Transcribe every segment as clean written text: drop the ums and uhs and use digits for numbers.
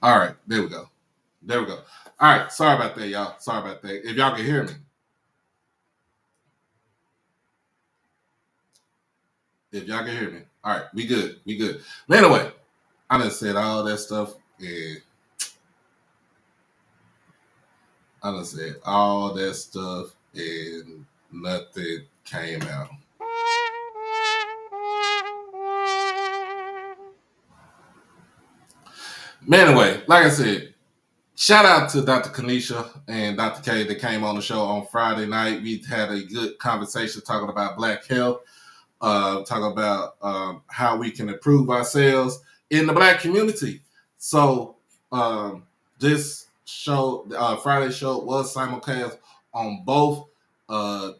All right, there we go. There we go. All right, sorry about that, y'all. Sorry about that. If y'all can hear me. If y'all can hear me. All right, we good. We good. But anyway, I done said all that stuff, and I done said all that stuff, and nothing came out. But anyway, like I said, shout out to Dr. Kanisha and Dr. K that came on the show on Friday night. We had a good conversation talking about Black health, talking about how we can improve ourselves in the Black community. So this show, Friday show, was simulcast on both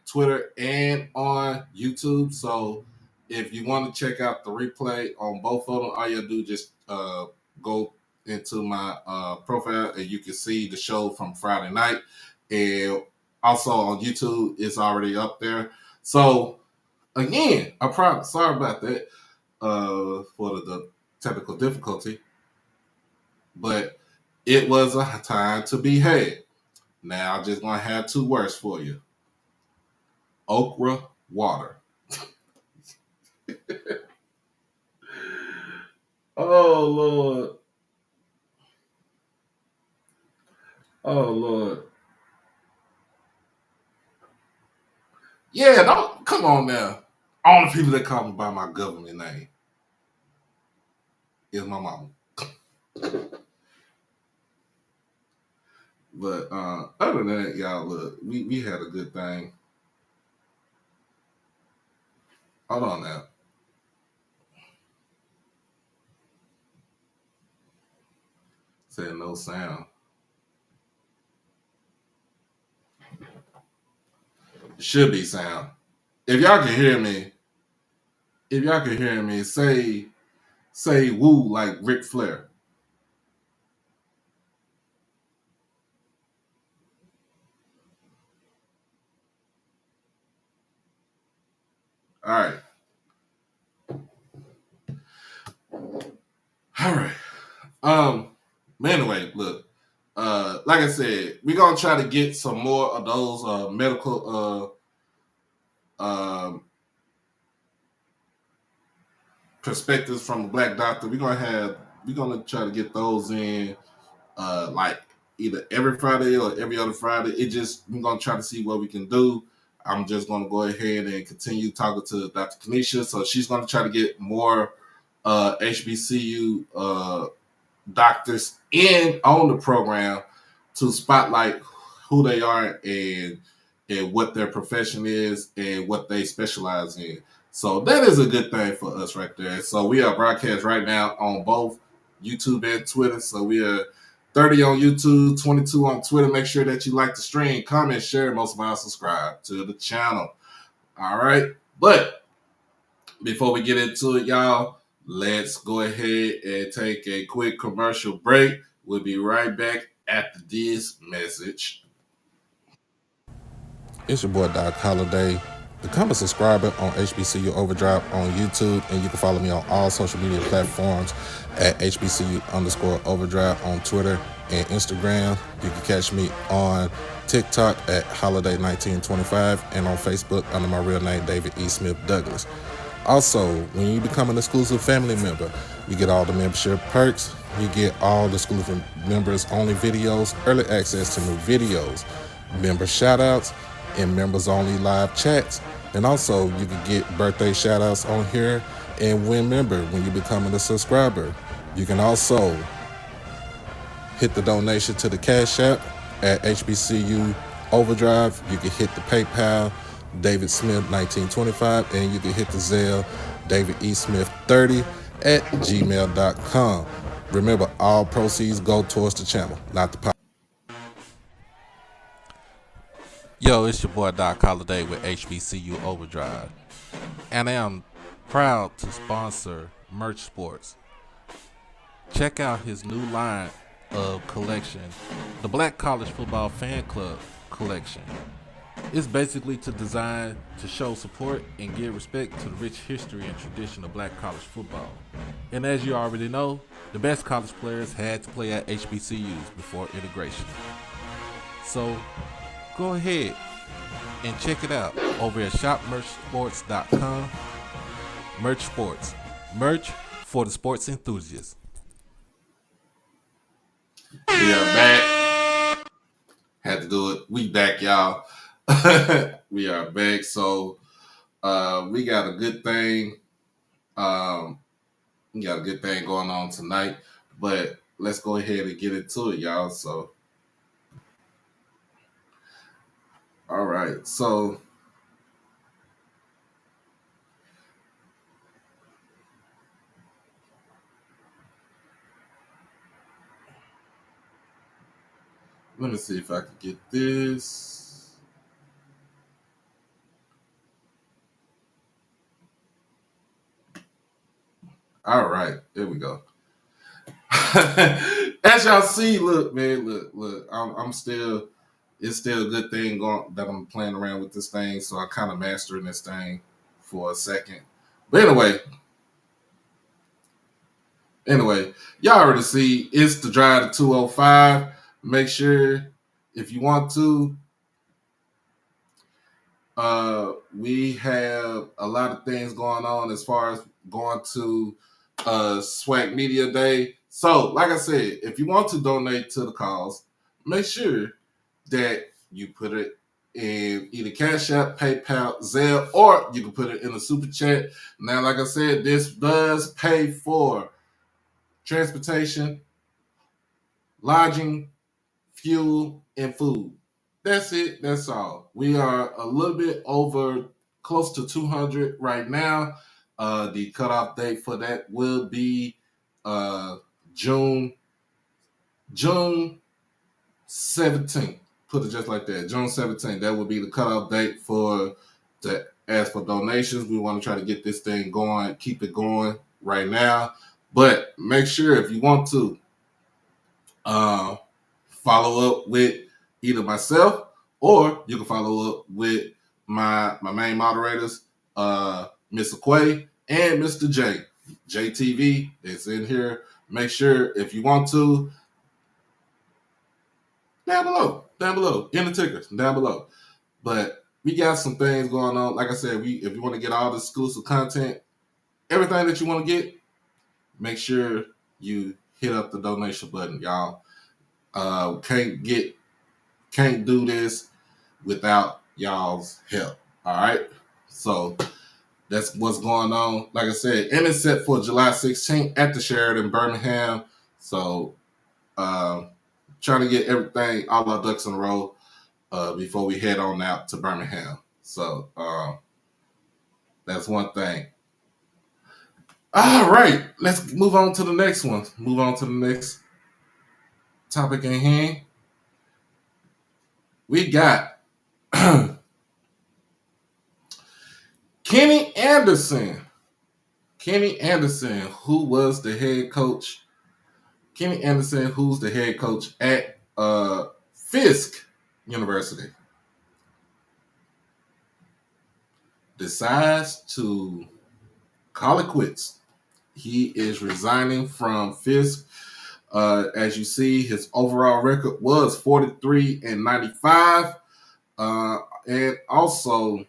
Twitter and on YouTube. So if you want to check out the replay on both of them, all you do just go into my profile and you can see the show from Friday night. And also on YouTube, it's already up there. So again, sorry about that for the technical difficulty, but it was a time to be had. Now I'm just gonna have two words for you: okra water. Oh Lord. Oh Lord. Yeah, don't come on now. All the people that call me by my government name is my mama. But other than that, y'all, look, we had a good thing. Hold on now. Said no sound. Should be sound. If y'all can hear me, say woo like Ric Flair. All right. All right. Anyway, look. Like I said, we're gonna try to get some more of those medical perspectives from a Black doctor. We're gonna try to get those in like either every Friday or every other Friday. We're gonna try to see what we can do. I'm just gonna go ahead and continue talking to Dr. Kanisha. So she's gonna try to get more HBCU doctors in on the program to spotlight who they are and what their profession is and what they specialize in. So that is a good thing for us right there. So we are broadcast right now on both YouTube and Twitter. So we are 30 on YouTube, 22 on Twitter. Make sure that you like the stream, comment, share, most of all, subscribe to the channel. All right. But before we get into it, y'all, let's go ahead and take a quick commercial break. We'll be right back after this message. It's your boy Doc Holiday. Become a subscriber on HBCU Overdrive on YouTube, and you can follow me on all social media platforms at HBCU_Overdrive on Twitter and Instagram. You can catch me on TikTok at Holiday1925 and on Facebook under my real name, David E. Smith Douglas. Also, when you become an exclusive family member, you get all the membership perks. You get all the exclusive members only videos, early access to new videos, member shout outs, and members only live chats. And also you can get birthday shout outs on here and win member when you become a subscriber. You can also hit the donation to the Cash App at HBCU Overdrive. You can hit the PayPal David Smith 1925, and you can hit the Zelle David E. Smith 30 at gmail.com. Remember, all proceeds go towards the channel, not the pot. Yo, it's your boy Doc Holiday with HBCU Overdrive, and I am proud to sponsor Merch Sports. Check out his new line of collection, the Black College Football Fan Club collection. It's basically to show support and give respect to the rich history and tradition of Black college football. And as you already know, the best college players had to play at HBCUs before integration. So go ahead and check it out over at shopmerchsports.com. Merch Sports. Merch for the sports enthusiasts. We are back. Had to do it. We back, y'all. We are back. So we got a good thing. We got a good thing going on tonight. But let's go ahead and get into it, y'all. So all right. So let me see if I can get this. All right, there we go. As y'all see, look, man, look. I'm still. It's still a good thing going that I'm playing around with this thing, so I kind of mastering this thing for a second. But anyway, y'all already see it's the drive to 205. Make sure if you want to, we have a lot of things going on as far as going to Swag Media Day. So, like I said, if you want to donate to the cause, make sure that you put it in either Cash App, PayPal, Zelle, or you can put it in a super chat. Now, like I said, this does pay for transportation, lodging, fuel, and food. That's it. That's all. We are a little bit over close to 200 right now. The cutoff date for that will be June 17th. Put it just like that. June 17th. That will be the cutoff date for to ask for donations. We want to try to get this thing going, keep it going right now. But make sure if you want to follow up with either myself or you can follow up with my main moderators, Mr. Quay and Mr. J. JTV is in here. Make sure if you want to, down below, in the tickers, down below. But we got some things going on. Like I said, if you want to get all the exclusive content, everything that you want to get, make sure you hit up the donation button, y'all. Can't do this without y'all's help. All right. So that's what's going on. Like I said, and it's set for July 16th at the Sheraton, Birmingham. So trying to get everything, all our ducks in a row before we head on out to Birmingham. So that's one thing. All right. Let's move on to the next one. Move on to the next topic in hand. We got Kenny Anderson. Kenny Anderson, who was the head coach. Kenny Anderson, who's the head coach at Fisk University, decides to call it quits. He is resigning from Fisk. As you see, his overall record was 43-95. And also,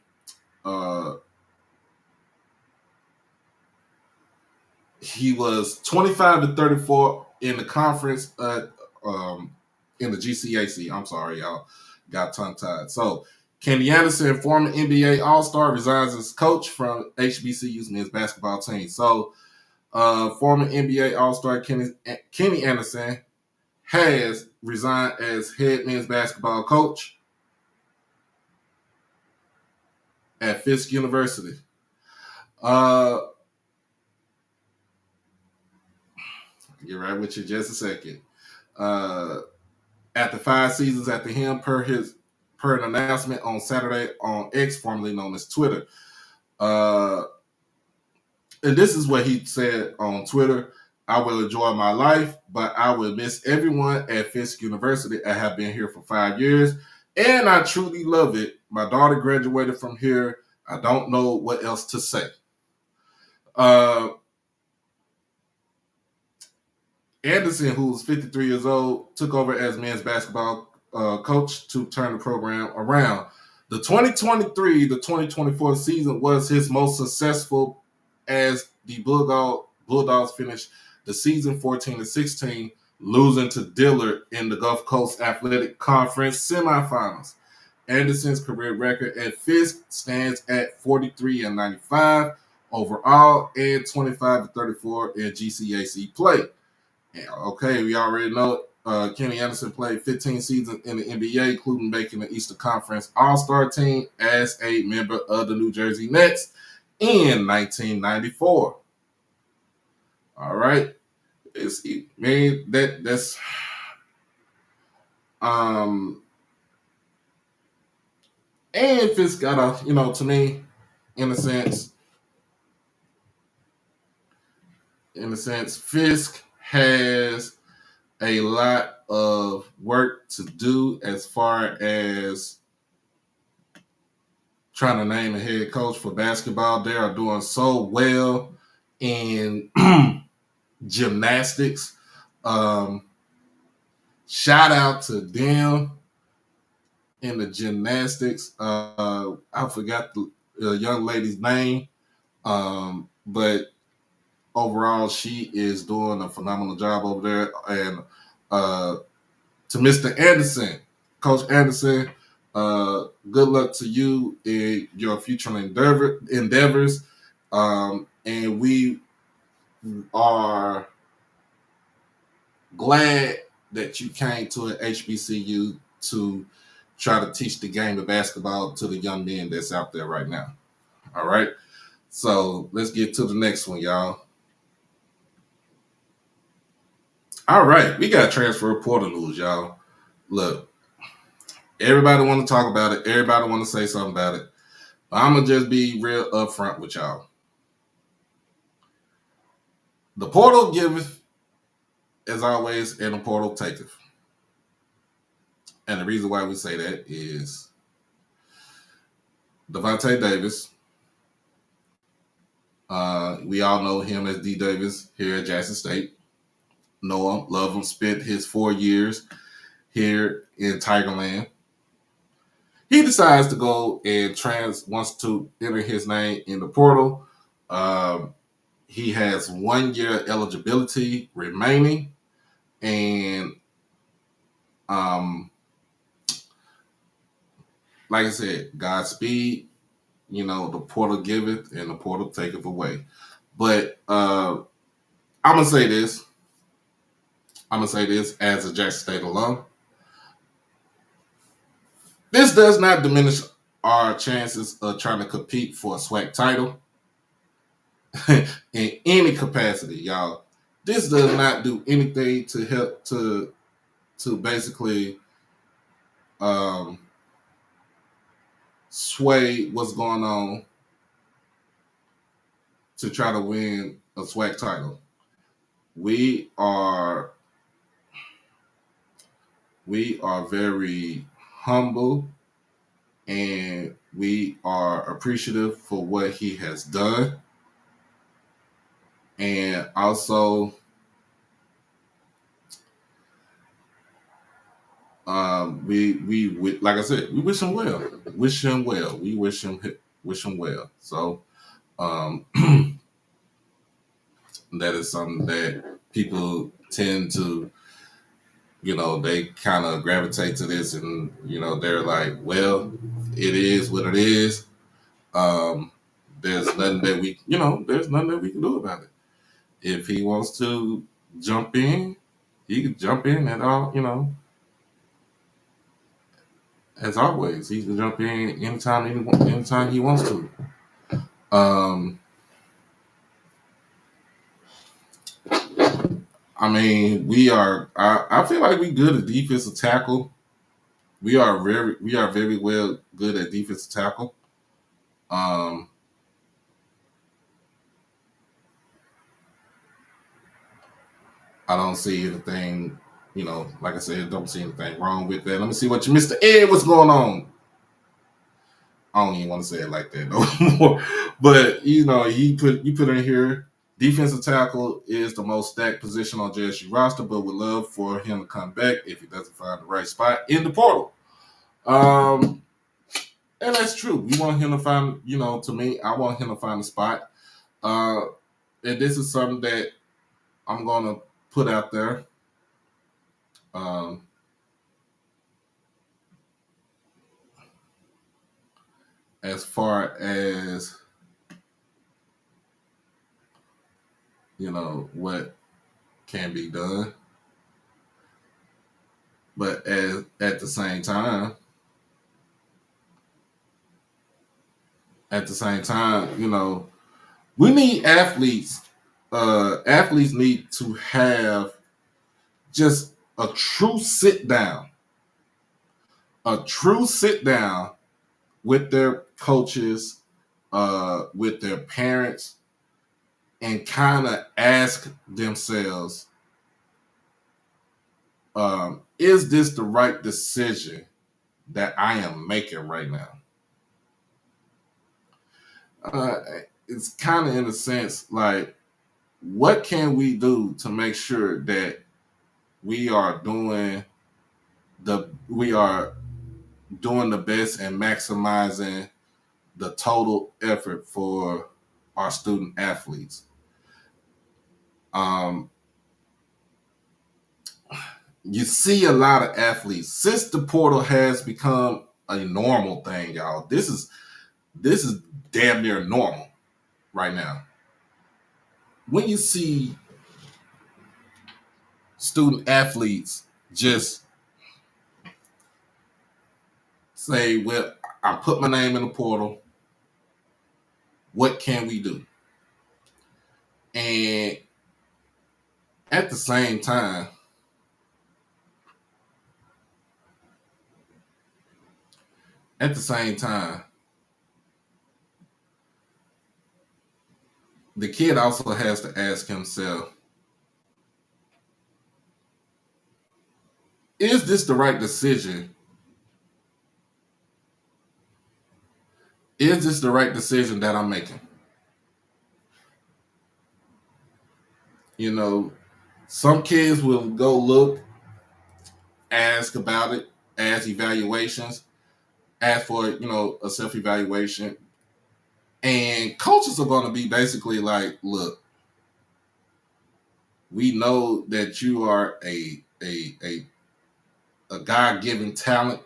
he was 25-34 in the conference, in the GCAC. I'm sorry, y'all. Got tongue-tied. So, Kenny Anderson, former NBA All-Star, resigns as coach from HBCU's men's basketball team. So, former NBA All-Star Kenny Anderson has resigned as head men's basketball coach at Fisk University. Get right with you just a second. After 5 seasons after him, per an announcement on Saturday on X, formerly known as Twitter. And this is what he said on Twitter. I will enjoy my life, but I will miss everyone at Fisk University. I have been here for 5 years, and I truly love it. My daughter graduated from here. I don't know what else to say. Anderson, who's 53 years old, took over as men's basketball coach to turn the program around. The 2023 the 2024 season was his most successful as the Bulldogs finished the season 14-16, losing to Dillard in the Gulf Coast Athletic Conference semifinals. Anderson's career record at Fisk stands at 43-95 overall and 25-34 in GCAC play. Okay, we already know Kenny Anderson played 15 seasons in the NBA, including making the Eastern Conference All-Star team as a member of the New Jersey Nets in 1994. All right, that's and Fisk got to me, in a sense, Fisk has a lot of work to do as far as trying to name a head coach for basketball. They are doing so well in gymnastics. Shout out to them in the gymnastics. I forgot the young lady's name, but overall, she is doing a phenomenal job over there. And to Mr. Anderson, Coach Anderson, good luck to you in your future endeavors. And we are glad that you came to an HBCU to try to teach the game of basketball to the young men that's out there right now. All right. So let's get to the next one, y'all. All right, we got transfer portal news, y'all. Look, everybody want to talk about it. Everybody want to say something about it. I'm going to just be real upfront with y'all. The portal giveth, as always, and the portal taketh. And the reason why we say that is Devontae Davis. We all know him as D. Davis here at Jackson State. Know him, love him, spent his 4 years here in Tigerland. He decides to go and wants to enter his name in the portal. He has 1 year eligibility remaining. And like I said, Godspeed. The portal giveth and the portal taketh away. But I'm going to say this. As a Jackson State alum. This does not diminish our chances of trying to compete for a SWAC title in any capacity, y'all. This does not do anything to help to basically sway what's going on to try to win a SWAC title. We are very humble and we are appreciative for what he has done. And also, we like I said, we wish him well. We wish him well. So, that is something that people tend to, they kind of gravitate to this, and they're like, well, it is what it is. There's nothing that we can do about it. If he wants to jump in, he can jump in at all, as always. He can jump in anytime he wants to. I mean, I feel like we good at defensive tackle. We are very well good at defensive tackle. I don't see anything, like I said, don't see anything wrong with that. Let me see what Mr. Ed, what's going on? I don't even want to say it like that no more. But you put in here Defensive tackle is the most stacked position on JSU roster, but would love for him to come back if he doesn't find the right spot in the portal. And that's true. We want him to find, to me, I want him to find a spot. And this is something that I'm going to put out there. As far as, what can be done. But at the same time, we need athletes. Athletes need to have just a true sit down with their coaches, with their parents, and kind of ask themselves, is this the right decision that I am making right now? It's kind of in a sense like, what can we do to make sure that we are doing the best and maximizing the total effort for our student athletes? You see a lot of athletes since the portal has become a normal thing, y'all. This is damn near normal right now. When you see student athletes just say, well, I put my name in the portal, what can we do? And at the same time, the kid also has to ask himself, is this the right decision? Is this the right decision that I'm making? Some kids will go look, ask about it, ask evaluations, ask for, a self-evaluation. And coaches are going to be basically like, look, we know that you are a God-given talent.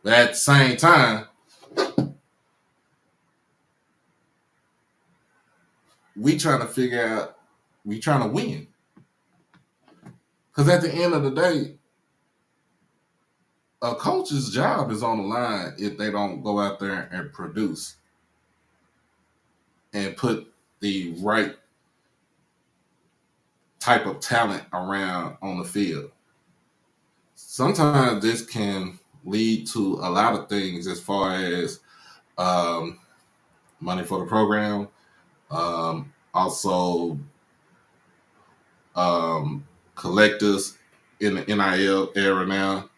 But at the same time, we trying to win. Because at the end of the day, a coach's job is on the line if they don't go out there and produce and put the right type of talent around on the field. Sometimes this can lead to a lot of things as far as money for the program, also collectors in the NIL era now.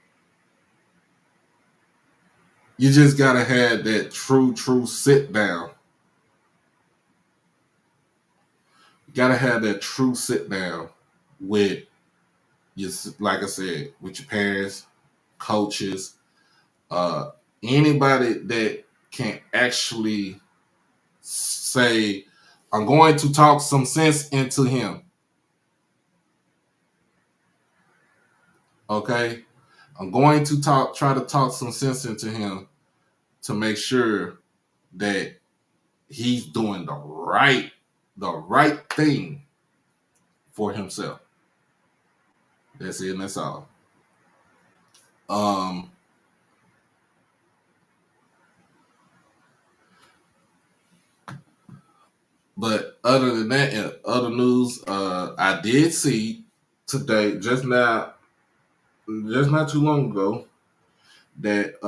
You just gotta have that true sit down. You gotta have that true sit down with like I said, with your parents, coaches, anybody that can actually say, I'm going to talk some sense into him. Okay? I'm going to try to talk some sense into him to make sure that he's doing the right thing for himself. That's it, and that's all. But other than that, in other news, I did see today, just not too long ago, that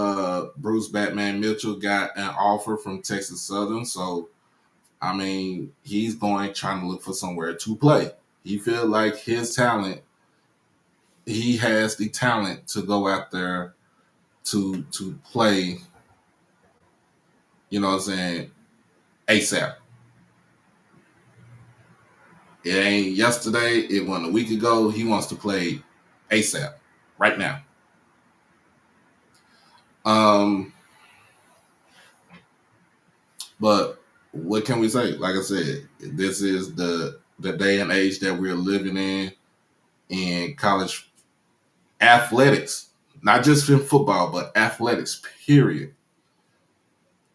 Bruce Batman Mitchell got an offer from Texas Southern. So, I mean, he's trying to look for somewhere to play. He feel like he has the talent to go out there to play, you know what I'm saying, ASAP. It ain't yesterday. It wasn't a week ago. He wants to play ASAP, right now. Um, but what can we say? Like I said, this is the day and age that we're living in college athletics, not just in football, but athletics. Period.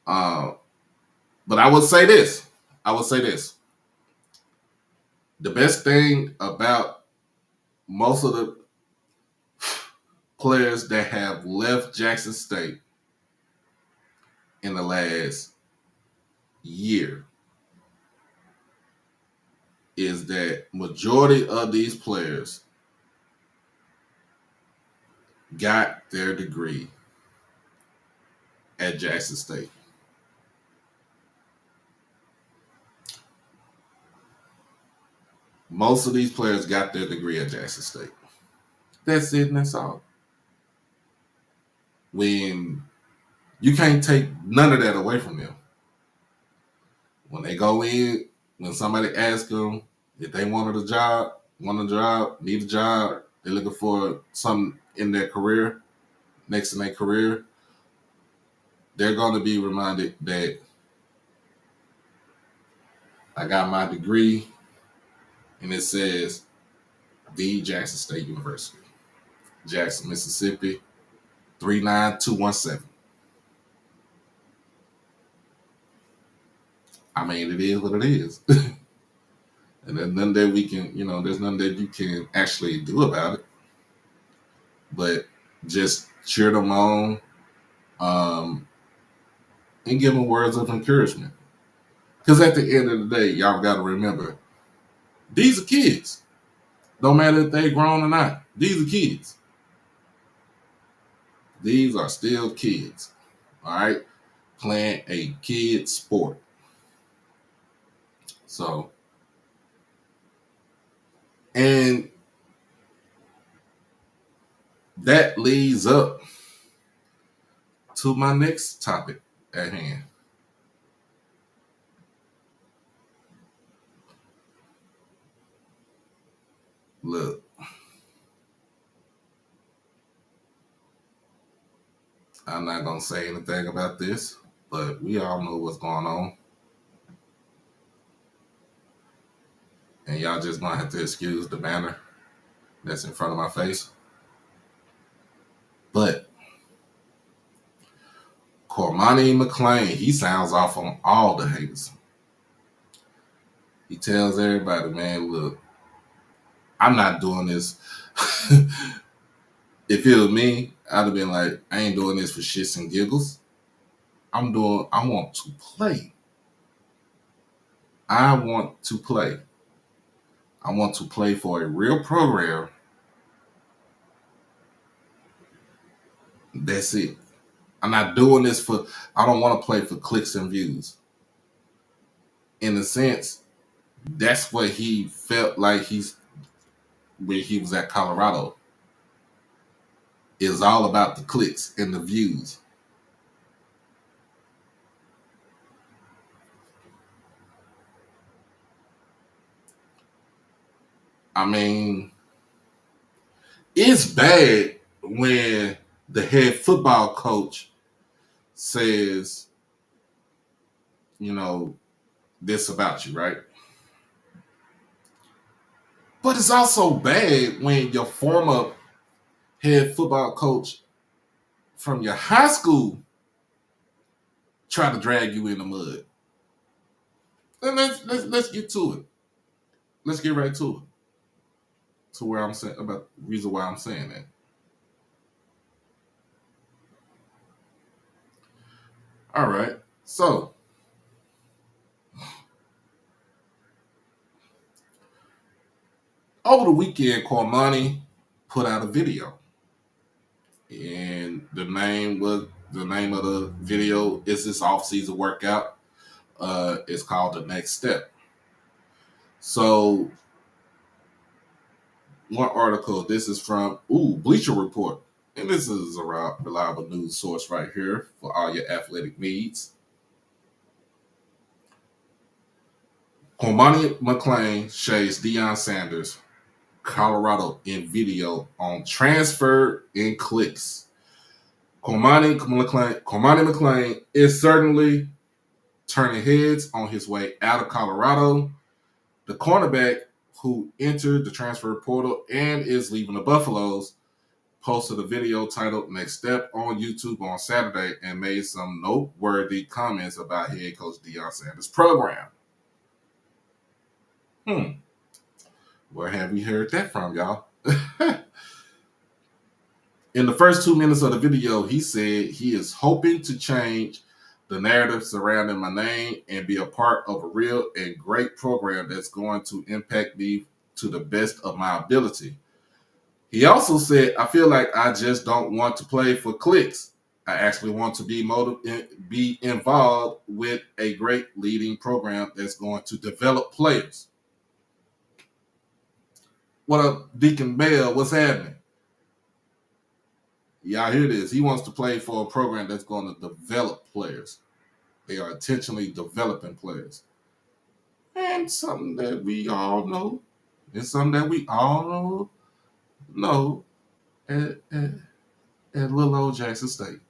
Uh, but I would say this. I would say this. The best thing about most of the players that have left Jackson State in the last year is that majority of these players got their degree at Jackson State. Most of these players got their degree at Jackson State. That's it and that's all. When you can't take none of that away from them. When they go in, when somebody asks them if they want a job, need a job, they're looking for something in their career, next in their career, they're going to be reminded that I got my degree and it says the Jackson State University, Jackson, Mississippi, 39217. I mean, it is what it is. And there's nothing that we can, there's nothing that you can actually do about it. But just cheer them on and give them words of encouragement. Because at the end of the day, y'all got to remember, these are kids. No matter if they grown or not, these are kids. These are still kids. All right? Playing a kid sport. So, and that leads up to my next topic at hand. Look, I'm not going to say anything about this, but we all know what's going on. And y'all just going to have to excuse the banner that's in front of my face. But Cormani McClain, he sounds off on all the haters. He tells everybody, man, look, I'm not doing this. If it was me, I'd have been like, I ain't doing this for shits and giggles. I want to play. I want to play. I want to play for a real program. That's it. I'm not doing this I don't want to play for clicks and views. In a sense, that's what he felt like when he was at Colorado. It's all about the clicks and the views. I mean, it's bad when the head football coach says, this about you, right? But it's also bad when your former head football coach from your high school try to drag you in the mud. And let's get to it. Let's get right to it. To where I'm saying about the reason why I'm saying that. All right. So over the weekend, Cormani put out a video. And the name of the video is this off-season workout. It's called The Next Step. So one article, this is from Bleacher Report. And this is a reliable news source right here for all your athletic needs. Cormani McClain shades Deion Sanders, Colorado in video on transfer in clicks. Cormani McClain is certainly turning heads on his way out of Colorado. The cornerback who entered the transfer portal and is leaving the Buffaloes posted a video titled Next Step on YouTube on Saturday and made some noteworthy comments about head coach Deion Sanders' program. Where have we heard that from, y'all? In the first 2 minutes of the video, he said he is hoping to change the narrative surrounding my name and be a part of a real and great program that's going to impact me to the best of my ability. He also said, I feel like I just don't want to play for clicks. I actually want to be involved with a great leading program that's going to develop players. What up, Deacon Bell? What's happening? Y'all hear this. He wants to play for a program that's going to develop players. They are intentionally developing players. And something that we all know. It's something that we all know at little old Jackson State.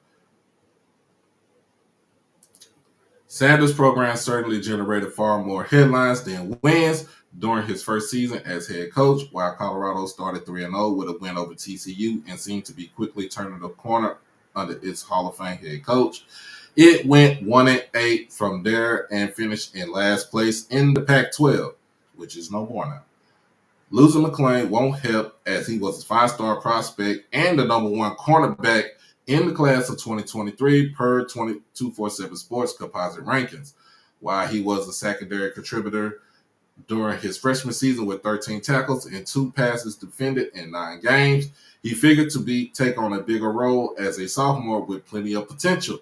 Sanders' program certainly generated far more headlines than wins during his first season as head coach, while Colorado started 3-0 with a win over TCU and seemed to be quickly turning the corner under its Hall of Fame head coach. It went 1-8 from there and finished in last place in the Pac-12, which is no more now. Losing McClain won't help as he was a 5-star prospect and the number 1 cornerback in the class of 2023 per 247 Sports composite rankings. While he was a secondary contributor during his freshman season with 13 tackles and 2 passes defended in 9 games, he figured to take on a bigger role as a sophomore with plenty of potential.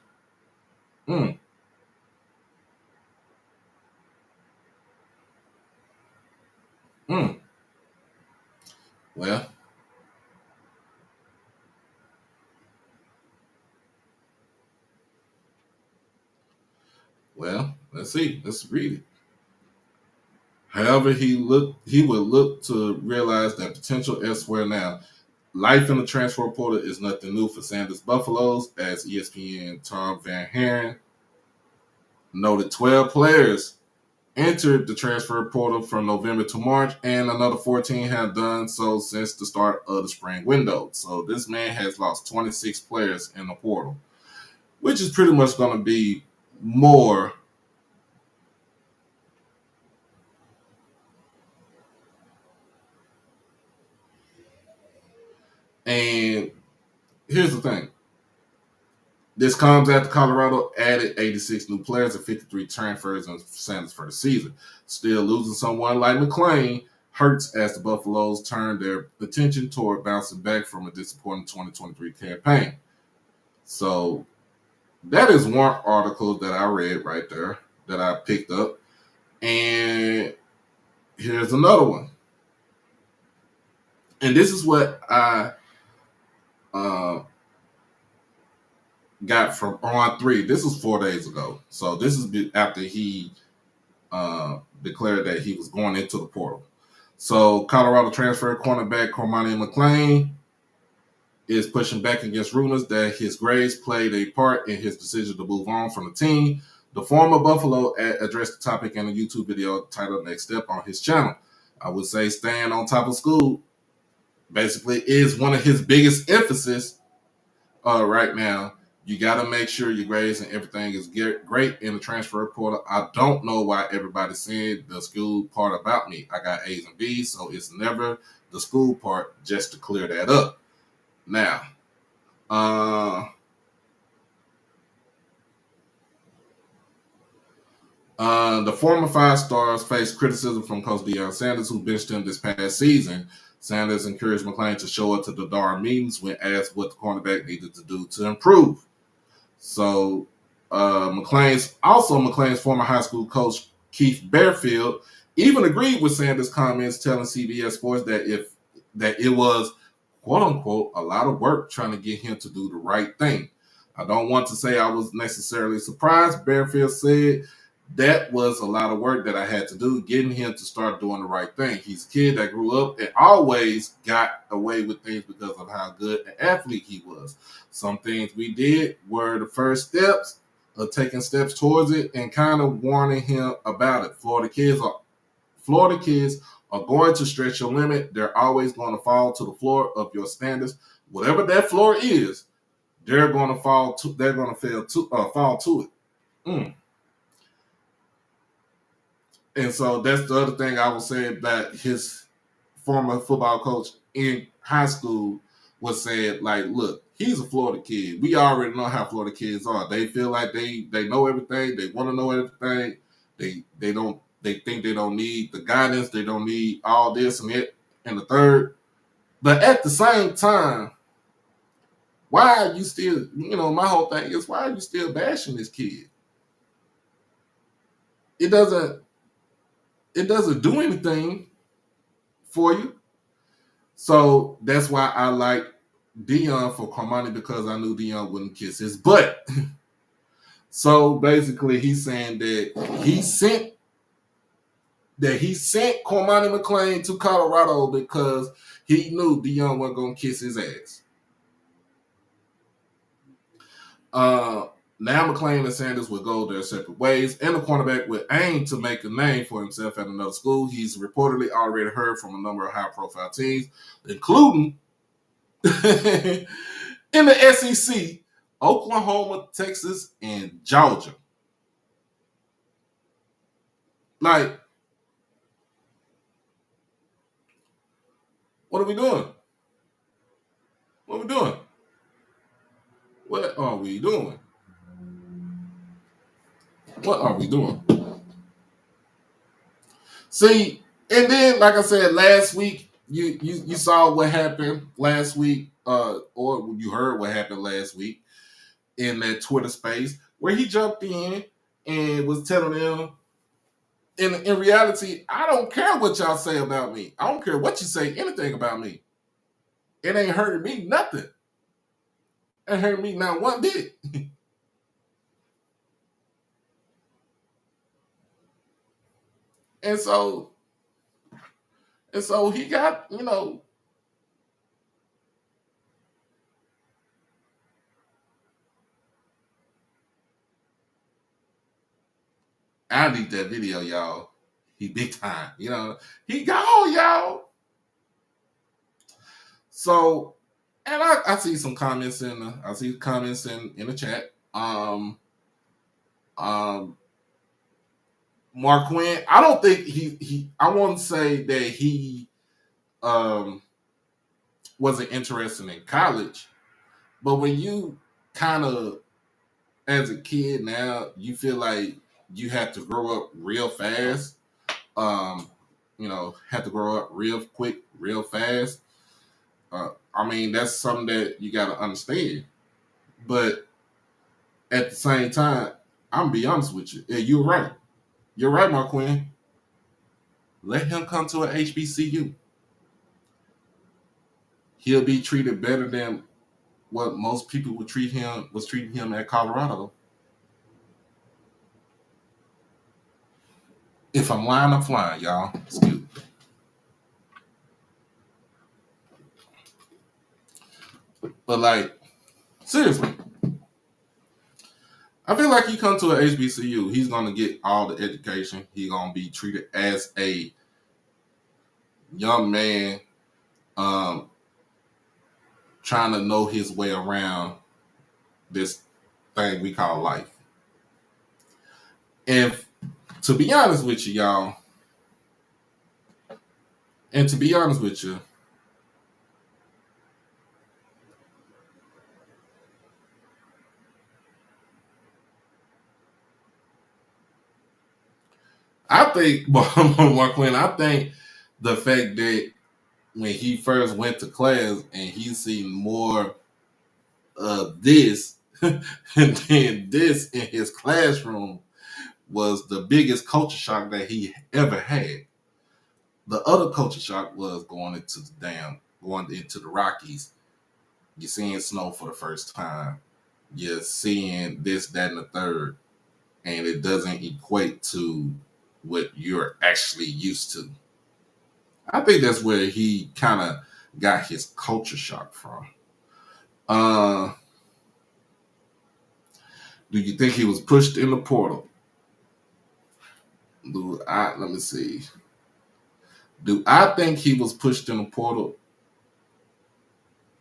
Well, let's see. Let's read it. However, he would look to realize that potential elsewhere now. Life in the transfer portal is nothing new for Sanders Buffaloes, as ESPN Tom Van Haren noted 12 players entered the transfer portal from November to March, and another 14 have done so since the start of the spring window. So this man has lost 26 players in the portal, which is pretty much going to be more. And here's the thing. This comes after Colorado added 86 new players and 53 transfers in Sanders for the season. Still, losing someone like McClain hurts as the Buffaloes turn their attention toward bouncing back from a disappointing 2023 campaign. So that is one article that I read right there that I picked up. And here's another one. And this is what I got from On3. This was 4 days ago. So this is after he declared that he was going into the portal. So Colorado transfer cornerback Cormani McClain is pushing back against rumors that his grades played a part in his decision to move on from the team. The former Buffalo addressed the topic in a YouTube video titled Next Step on his channel. I would say staying on top of school basically is one of his biggest emphasis right now. You got to make sure your grades and everything is great in the transfer portal. I don't know why everybody's saying the school part about me. I got A's and B's, so it's never the school part, just to clear that up. Now, the former 5 stars faced criticism from Coach Deion Sanders, who benched him this past season. Sanders encouraged McClain to show up to the Darn meetings when asked what the cornerback needed to do to improve. So McClain's former high school coach, Keith Bearfield, even agreed with Sanders' comments, telling CBS Sports that it was, quote unquote, a lot of work trying to get him to do the right thing. I don't want to say I was necessarily surprised, Bearfield said. that was a lot of work that I had to do, getting him to start doing the right thing. He's a kid that grew up and always got away with things because of how good an athlete he was. Some things we did were the first steps of taking steps towards it and kind of warning him about it. Florida kids are going to stretch your limit. They're always going to fall to the floor of your standards. Whatever that floor is, they're going to fall to. They're going to fall to it. Mm. And so that's the other thing I was saying that his former football coach in high school was saying, like, look, he's a Florida kid. We already know how Florida kids are. They feel like they know everything. They want to know everything. They think they don't need the guidance. They don't need all this and it and the third. But at the same time, why are you still, my whole thing is, why are you still bashing this kid? It doesn't do anything for you. So that's why I like Dion for Cormani, because I knew Dion wouldn't kiss his butt. So basically, he's saying that he sent Cormani McClain to Colorado because he knew Dion wasn't gonna kiss his ass. Now McClain and Sanders would go their separate ways, and the cornerback would aim to make a name for himself at another school. He's reportedly already heard from a number of high-profile teams, including in the SEC, Oklahoma, Texas, and Georgia. Like, what are we doing? What are we doing? What are we doing? What are we doing? See, and then, like I said, last week, you saw what happened last week, or you heard what happened last week in that Twitter space where he jumped in and was telling them, in reality, I don't care what y'all say about me. I don't care what you say, anything about me. It ain't hurting me nothing. It hurt me not one bit. and so he got, I need that video, y'all. He big time, He gone, y'all. So, and I see some comments in the chat. Mark Quinn, I don't think I won't say that he wasn't interested in college, but when you kind of, as a kid now, you feel like you have to grow up real fast. Have to grow up real quick, real fast. I mean, that's something that you got to understand. But at the same time, I'm gonna be honest with you. Yeah, you're right. You're right, Mark Quinn. Let him come to an HBCU. He'll be treated better than what most people was treating him at Colorado. If I'm lying, I'm flying, y'all. Excuse me. But like, seriously, I feel like he come to an HBCU, he's gonna get all the education. He's gonna be treated as a young man, trying to know his way around this thing we call life. And to be honest with you, y'all, and to be honest with you, I think, Mark Quinn, I think the fact that when he first went to class and he seen more of this and then this in his classroom was the biggest culture shock that he ever had. The other culture shock was going into the Rockies. You're seeing snow for the first time. You're seeing this, that, and the third. and it doesn't equate to what you're actually used to. I think that's where he kind of got his culture shock from. Uh, do you think he was pushed in the portal? Let me see. Do I think he was pushed in the portal?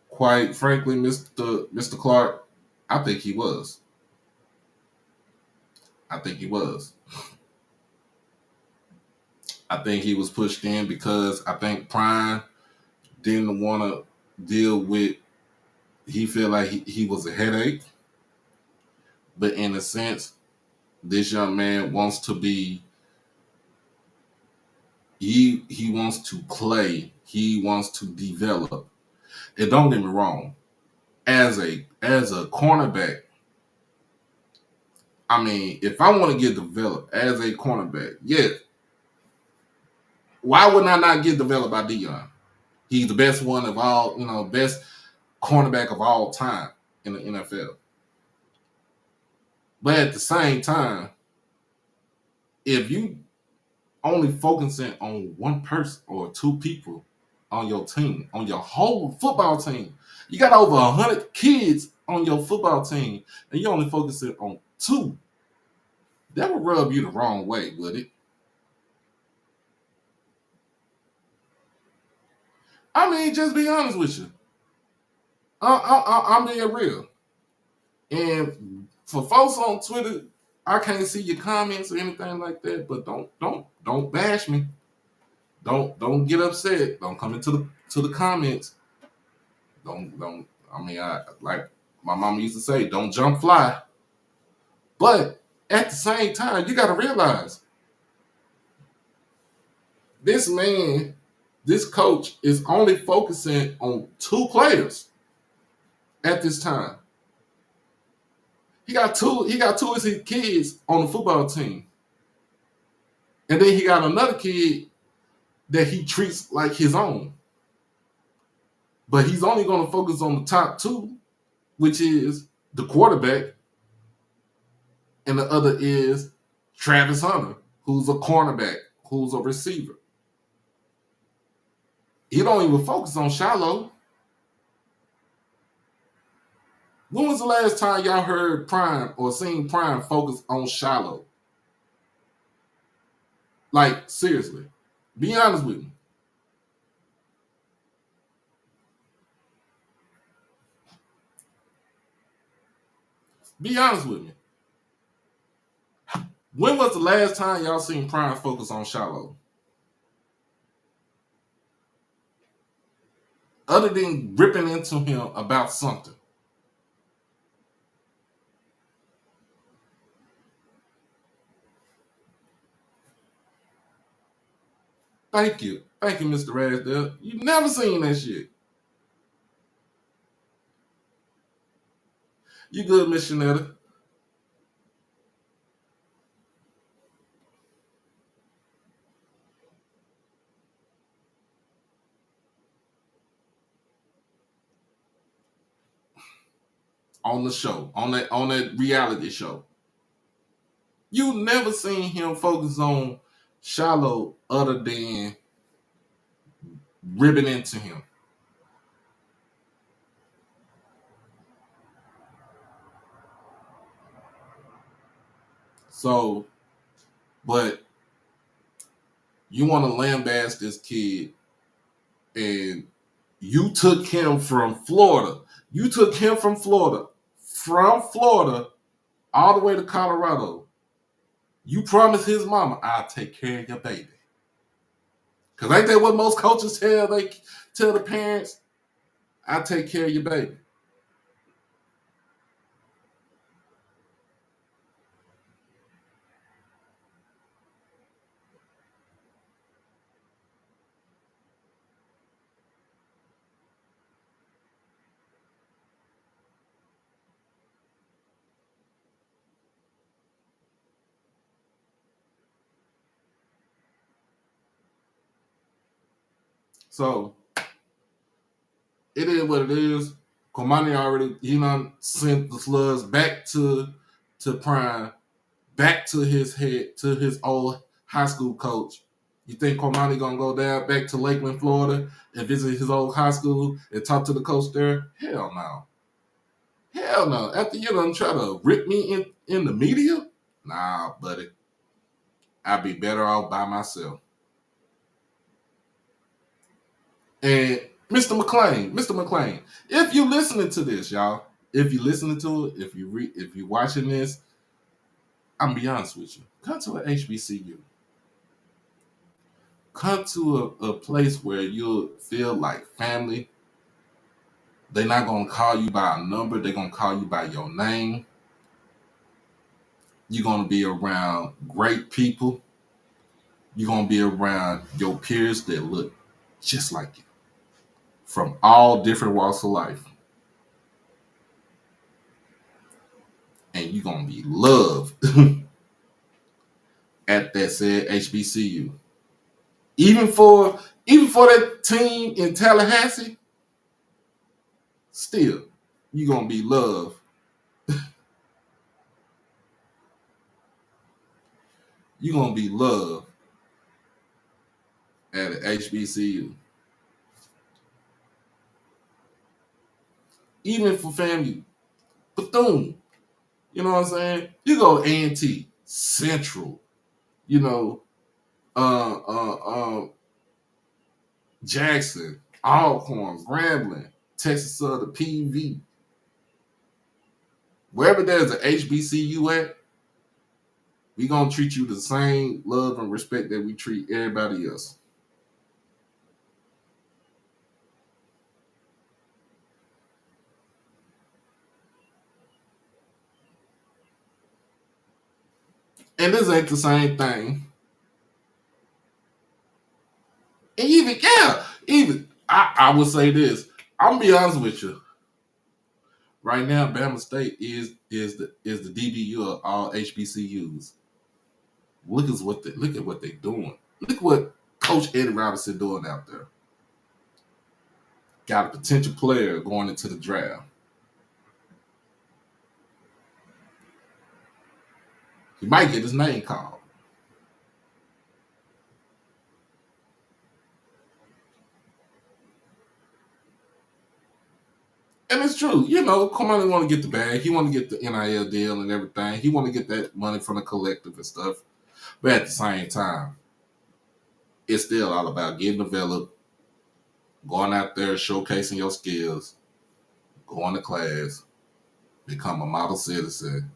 Quite frankly, Mr. Clark, I think he was. I think he was. I think he was pushed in because I think Prime didn't want to deal with. He felt like he was a headache, but in a sense, this young man wants to be. He wants to play. He wants to develop. And don't get me wrong, as a cornerback, I mean, if I want to get developed as a cornerback, yes. Why would I not get developed by Dion? He's the best one of all, best cornerback of all time in the NFL. But at the same time, if you only focusing on one person or two people on your team, on your whole football team, you got over 100 kids on your football team, and you only focusing on two, that would rub you the wrong way, would it? I mean, just be honest with you. I'm being real. And for folks on Twitter, I can't see your comments or anything like that, but don't bash me. Don't get upset. Don't come into the comments. Don't. I mean, I like my mom used to say, don't jump fly. But at the same time, you got to realize this man, this coach is only focusing on two players at this time. He got two of his kids on the football team. And then he got another kid that he treats like his own. But he's only going to focus on the top two, which is the quarterback, and the other is Travis Hunter, who's a cornerback, who's a receiver. He don't even focus on Shiloh. When was the last time y'all heard Prime or seen Prime focus on Shiloh? Like, seriously. Be honest with me. Be honest with me. When was the last time y'all seen Prime focus on Shiloh? Other than ripping into him about something. Thank you. Thank you, Mr. Rasdale. You never seen that shit. You good, Miss Shanetta? On the show, on that reality show. You never seen him focus on Shiloh other than ribbing into him. So, but you want to lambast this kid, and you took him from Florida. You took him from Florida, all the way to Colorado. You promised his mama, I'll take care of your baby. Because ain't that what most coaches tell the parents? I'll take care of your baby. So it is what it is. Cormani already, sent the slugs back to Prime back to his old high school coach. You think Cormani gonna go down back to Lakeland, Florida, and visit his old high school and talk to the coach there? Hell no. Hell no. After you done try to rip me in the media? Nah, buddy. I'd be better off by myself. And Mr. McLean, if you listening to this, y'all, if you listening to it, if you watching this, I'm gonna be honest with you. Come to an HBCU. Come to a place where you'll feel like family. They're not gonna call you by a number, they're gonna call you by your name. You're gonna be around great people. You're gonna be around your peers that look just like you from all different walks of life. And you're gonna be loved at that said HBCU. Even for that team in Tallahassee, still you're gonna be loved. You're gonna be loved at an HBCU. Even for family, Bethune, you know what I'm saying? You go A&T, Central, you know, uh, uh, uh, Jackson, Alcorn, Grambling, Texas Southern, PV. Wherever there's an HBCU at, we gonna treat you the same love and respect that we treat everybody else. And this ain't the same thing. And even I would say this. I'm gonna be honest with you. Right now, Bama State is the DBU of all HBCUs. Look at what they're doing. Look what Coach Eddie Robinson doing out there. Got a potential player going into the draft. He might get his name called. And it's true. You know, Cormani want to get the bag. He want to get the NIL deal and everything. He want to get that money from the collective and stuff. But at the same time, it's still all about getting developed, going out there, showcasing your skills, going to class, become a model citizen,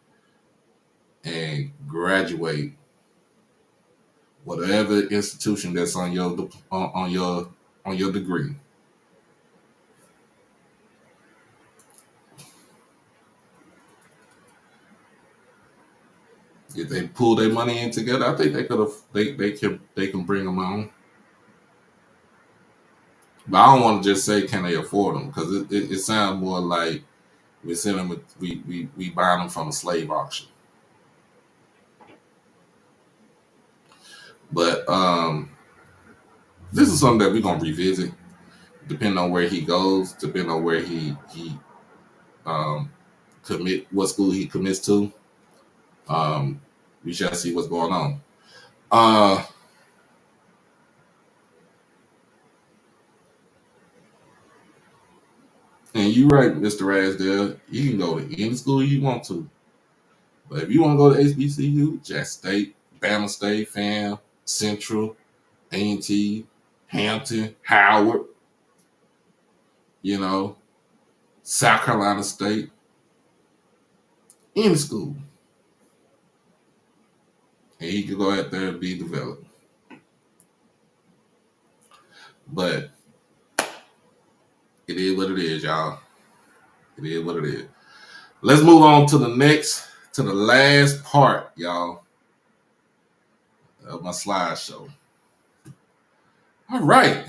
and graduate whatever institution that's on your degree. If they pull their money in together, I think they can bring them on. But I don't want to just say can they afford them because it sounds more like we send them we buy them from a slave auction. But this is something that we're gonna revisit depending on where he goes, depending on where he um, what school he commits to. Um, we shall see what's going on. Uh, and you're right, Mr. Rasdale. You can go to any school you want to. But if you want to go to HBCU, Jack State, Bama State, FAM, Central, A&T, Hampton, Howard, you know, South Carolina State, any school. And he could go out there and be developed. But it is what it is, y'all. It is what it is. Let's move on to the last part, y'all, of my slideshow. All right.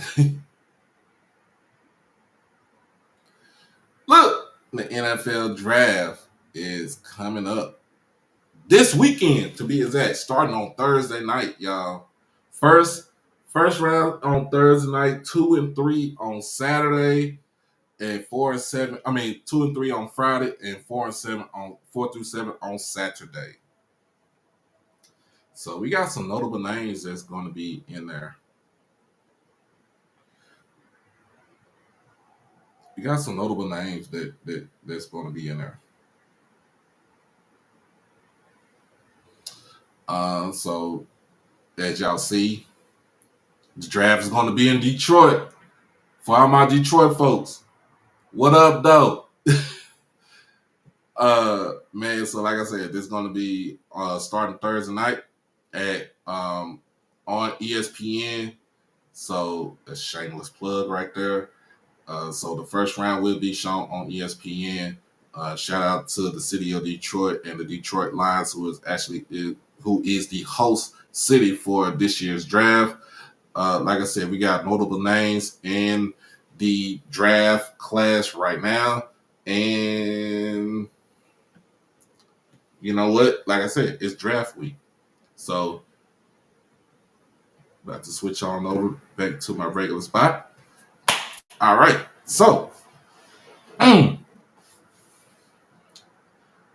Look, the NFL draft is coming up this weekend, to be exact, starting on Thursday night, y'all. First round on Thursday night, 2 and 3 on Saturday, and 4 and 7. I mean, 2 and 3 on Friday, and 4 and 7 on 4 through 7 on Saturday. So we got some notable names that's going to be in there. We got some notable names that's going to be in there. So as y'all see, the draft is going to be in Detroit. For all my Detroit folks, what up, though? Man, so like I said, this is going to be starting Thursday night at on ESPN. So a shameless plug right there. So the first round will be shown on ESPN. Shout out to the city of Detroit and the Detroit Lions, who is the host city for this year's draft. Like I said, we got notable names in the draft class right now, and you know what? Like I said, it's draft week, so about to switch on over back to my regular spot. All right, so it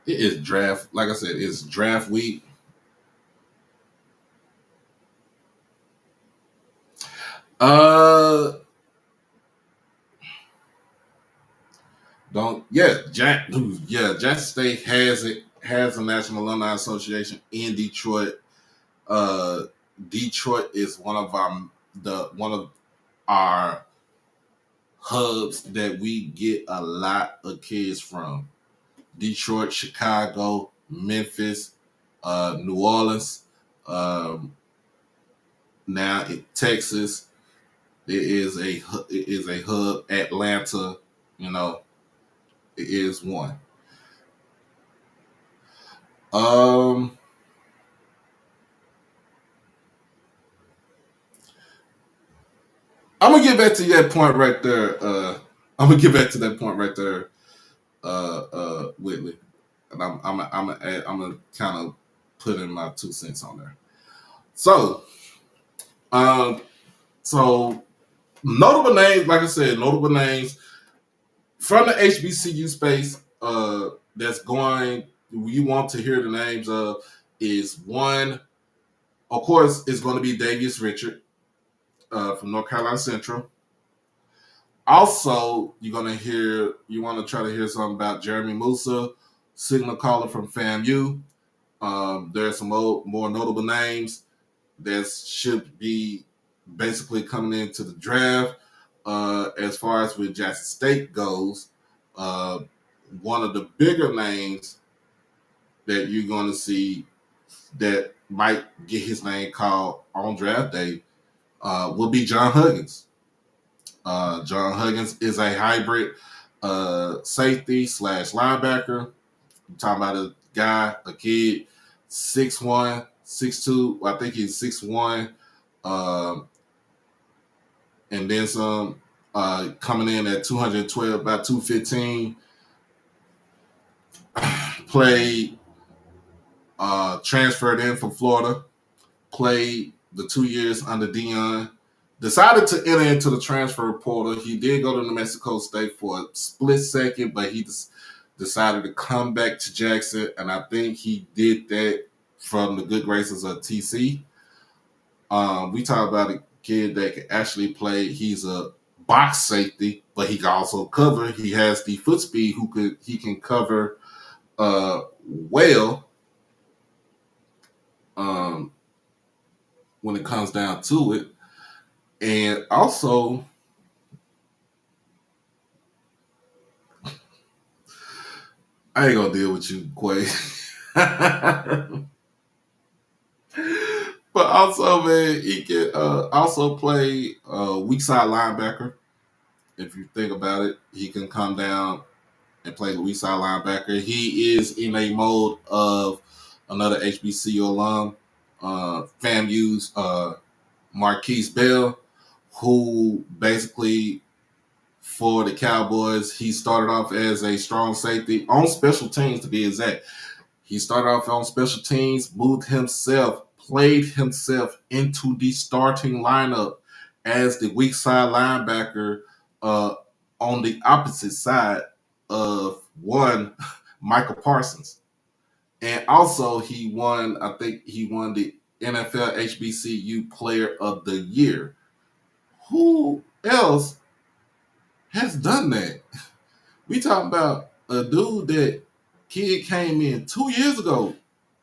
is draft. Like I said, it's draft week. Uh, don't Jackson State has a National Alumni Association in Detroit. Uh, Detroit is one of our hubs that we get a lot of kids from. Detroit, Chicago, Memphis, New Orleans, um, now in Texas. It is a hub. Atlanta, you know, it is one. Um, I'm gonna get back to that point right there. I'm gonna get back to that point right there, Whitley, and I'm gonna kind of put in my 2 cents on there. So, um, so notable names, like I said, notable names from the HBCU space. That's going. You want to hear the names of is one. Of course, it's going to be Davius Richard from North Carolina Central. Also, you want to try to hear something about Jeremy Musa, signal caller from FAMU. There's some more notable names that should be basically coming into the draft. As far as with Jackson State goes, uh, one of the bigger names that you're going to see that might get his name called on draft day will be John Huggins. John Huggins is a hybrid safety slash linebacker. I'm talking about a guy, a kid, 6'1", 6'2". I think he's 6'1", and then some. Coming in at 212, about 215. Played, transferred in from Florida. Played the 2 years under Dion. Decided to enter into the transfer portal. He did go to New Mexico State for a split second, but he decided to come back to Jackson, and I think he did that from the good graces of TC. We talk about a kid that can actually play. He's a box safety, but he can also cover. He has the foot speed he can cover well um, when it comes down to it. And also, I ain't gonna deal with you, Quay. But also, man, he can also play weak side linebacker. If you think about it, he can come down and play the weak side linebacker. He is in a mode of another HBCU alum, FAMU's Marquise Bell, who basically for the Cowboys, he started off as a strong safety on special teams to be exact. He started off on special teams, played himself into the starting lineup as the weak side linebacker uh, on the opposite side of one Michael Parsons. And also he won, I think he won NFL HBCU Player of the Year. Who else has done that? We talking about a dude that kid came in 2 years ago,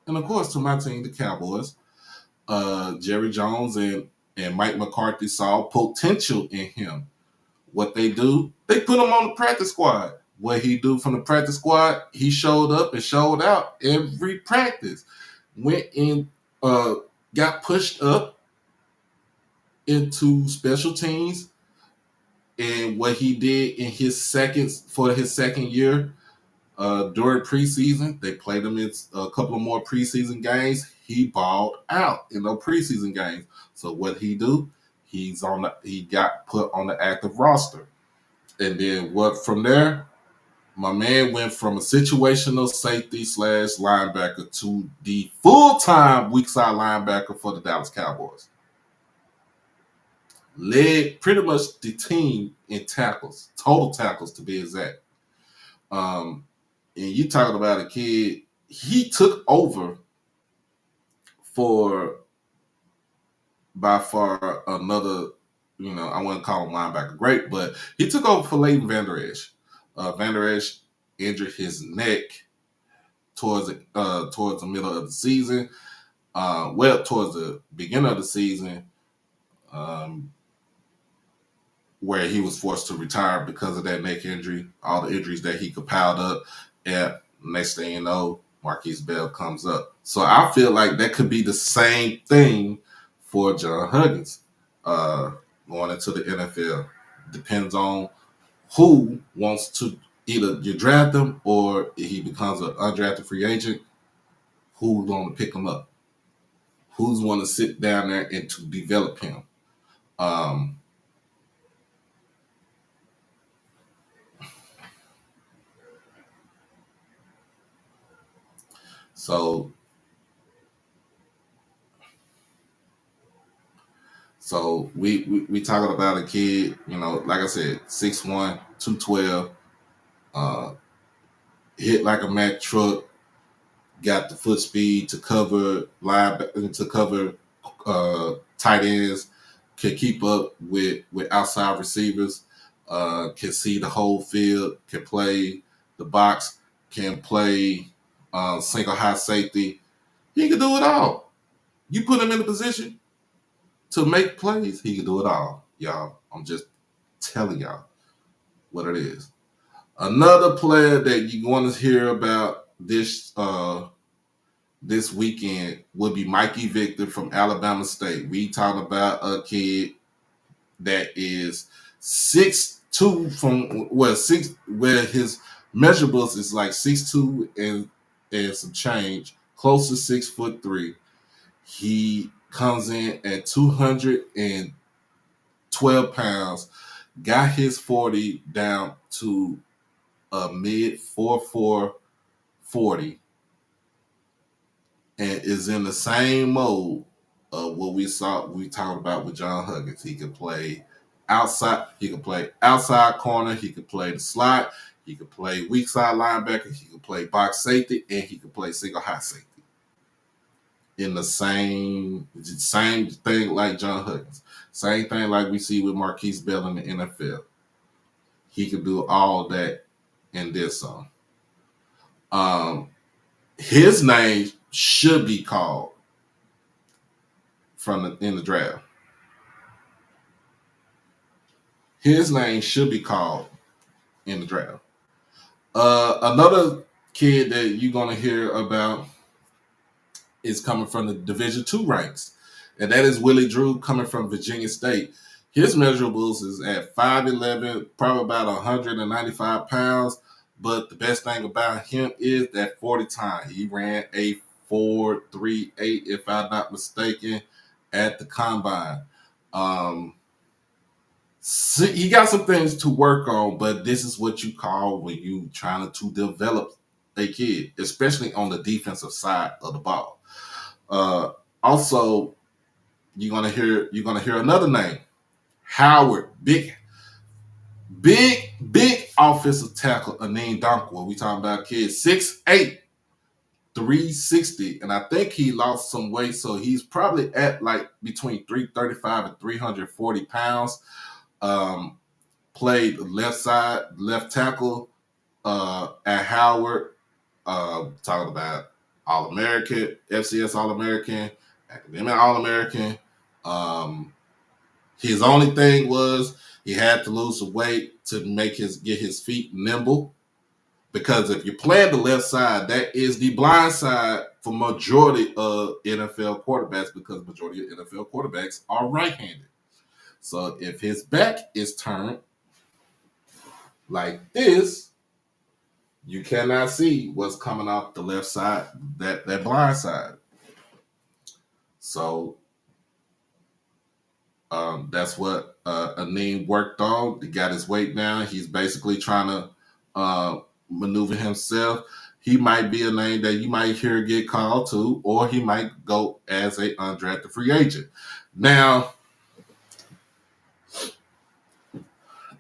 and of course to my team, the Cowboys. Jerry Jones and Mike McCarthy saw potential in him. What they do, they put him on the practice squad. What he do from the practice squad, he showed up and showed out every practice. Went in, got pushed up into special teams, and what he did in his second year during preseason, they played him in a couple of more preseason games. He balled out in those preseason games. So what he do? He got put on the active roster, and then what from there? My man went from a situational safety / linebacker to the full-time weak side linebacker for the Dallas Cowboys. Led pretty much the team in tackles, total tackles to be exact. And you talking about a kid, he took over for by far another, I wouldn't call him linebacker great, but he took over for Leighton Vander Esch. Vander Esch injured his neck towards the middle of the season. Towards the beginning of the season, where he was forced to retire because of that neck injury, all the injuries that he compiled up. And next thing you know, Marquise Bell comes up. So I feel like that could be the same thing for John Huggins going into the NFL. Depends on who wants to either you draft him or he becomes an undrafted free agent. Who's going to pick him up? Who's going to sit down there and to develop him? So we talking about a kid, like I said, 6'1", 212, hit like a Mack truck, got the foot speed to cover tight ends, can keep up with outside receivers, can see the whole field, can play the box, can play single high safety. He can do it all. You put him in a position to make plays, he can do it all, y'all. I'm just telling y'all what it is. Another player that you're going to hear about this weekend would be Mikey Victor from Alabama State. We talking about a kid that is 6'2" where his measurables is like 6'2" and some change, close to 6'3". He comes in at 212 pounds, got his 40 down to a mid 4.4 40, and is in the same mode of what we talked about with John Huggins. He could play outside, corner, he could play the slot, he could play weak side linebacker, he could play box safety, and he could play single high safety. In the same thing like John Huggins. Same thing like we see with Marquise Bell in the NFL. He could do all that in this song. His name should be called in the draft. His name should be called in the draft. Another kid that you're going to hear about is coming from the Division II ranks, and that is Willie Drew coming from Virginia State. His measurables is at 5'11", probably about 195 pounds, but the best thing about him is that 40 time. He ran a 4.38, if I'm not mistaken, at the combine. He got some things to work on, but this is what you call when you trying to develop a kid, especially on the defensive side of the ball. Also, you're gonna hear another name, Howard, big offensive tackle, Anin Dankwa. We talking about kids 6'8", 360, and I think he lost some weight, so he's probably at like between 335 and 340 pounds. Um, Played left side, left tackle at Howard. Talking about All American, FCS All American, academic All American. Um, his only thing was he had to lose some weight to get his feet nimble. Because if you play the left side, that is the blind side for majority of NFL quarterbacks, because majority of NFL quarterbacks are right-handed. So if his back is turned like this, you cannot see what's coming off the left side, that blind side. So that's what Anim worked on. He got his weight down. He's basically trying to maneuver himself. He might be a name that you might hear get called to, or he might go as a undrafted free agent. Now,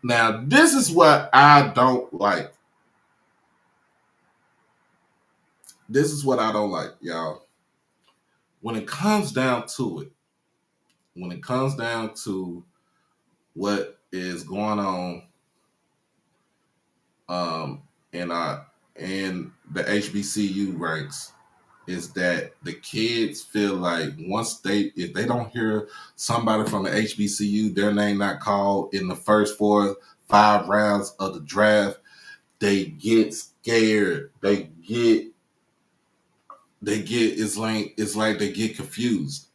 this is what I don't like. This is what I don't like, y'all. When it comes down to it, when it comes down to what is going on in the HBCU ranks, is that the kids feel like if they don't hear somebody from the HBCU, their name not called in the first 4-5 rounds of the draft, they get scared. It's like they get confused.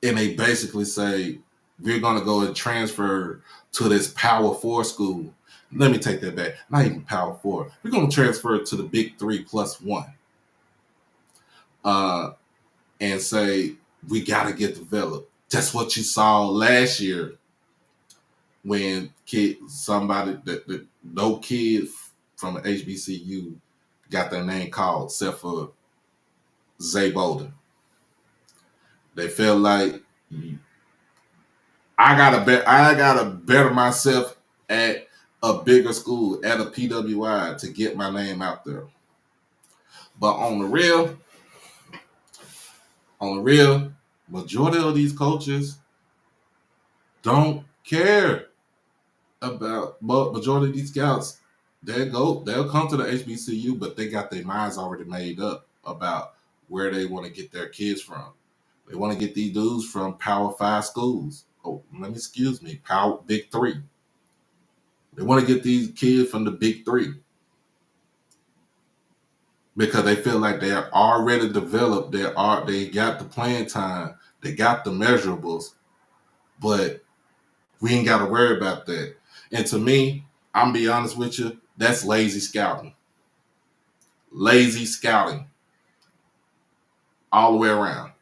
And they basically say, we're gonna go and transfer to this Power 4 school. Let me take that back. Not even Power 4. We're gonna transfer to the Big 3 plus 1. And say, we got to get developed. That's what you saw last year when no kid from an HBCU got their name called, except for Zay Bolden. They felt like I gotta better myself at a bigger school, at a PWI, to get my name out there. But on the real, majority of these coaches don't care about, but majority of these scouts, they'll come to the HBCU, but they got their minds already made up about where they want to get their kids from. They want to get these dudes from Power 5 schools. Big 3. They want to get these kids from the Big 3 because they feel like they are already developed. They got the playing time. They got the measurables, but we ain't got to worry about that. And to me, I'm be honest with you, that's lazy scouting. Lazy scouting all the way around.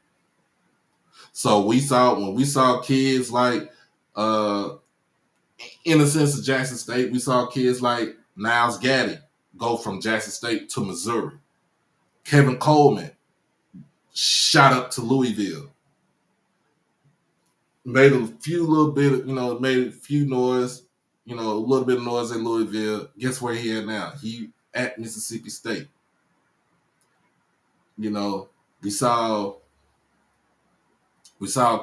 So when we saw kids like, in a sense of Jackson State, we saw kids like Niles Gaddy go from Jackson State to Missouri. Kevin Coleman shot up to Louisville. Made a little bit of noise, a little bit of noise in Louisville. Guess where he at now? He at Mississippi State. We saw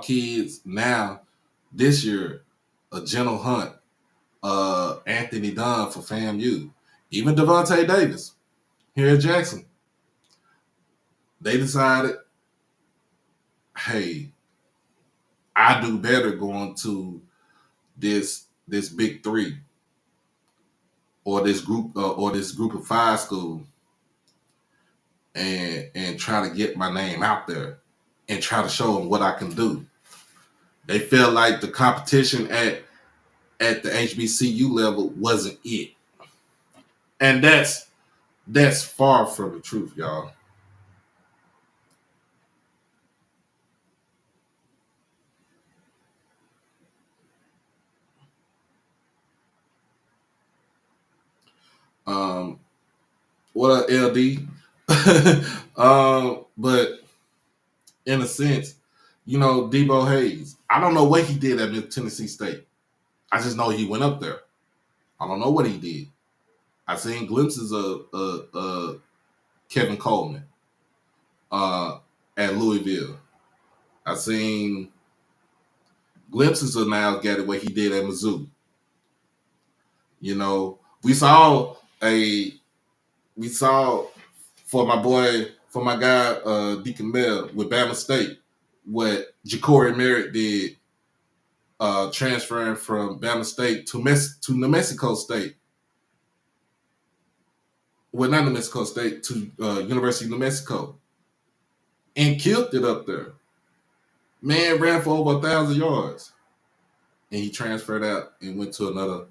kids now this year, a General Hunt, Anthony Dunn for FAMU, even Devontae Davis here in Jackson. They decided, hey, I do better going to this Big 3 or this group of 5 school and try to get my name out there and try to show them what I can do. They feel like the competition at the HBCU level wasn't it. And that's far from the truth, y'all. What up, LD? But in a sense, Debo Hayes, I don't know what he did at Tennessee State. I just know he went up there. I don't know what he did. I seen glimpses of Kevin Coleman. uh, at Louisville. I seen glimpses of Niles Gaddis what he did at Mizzou. You know, we saw for my guy Deacon Bell with Bama State what Ja'Cory Merritt did, transferring from Bama State to New Mexico State. Well, not New Mexico State, to University of New Mexico, and killed it up there. Man ran for over 1,000 yards, and he transferred out and went to another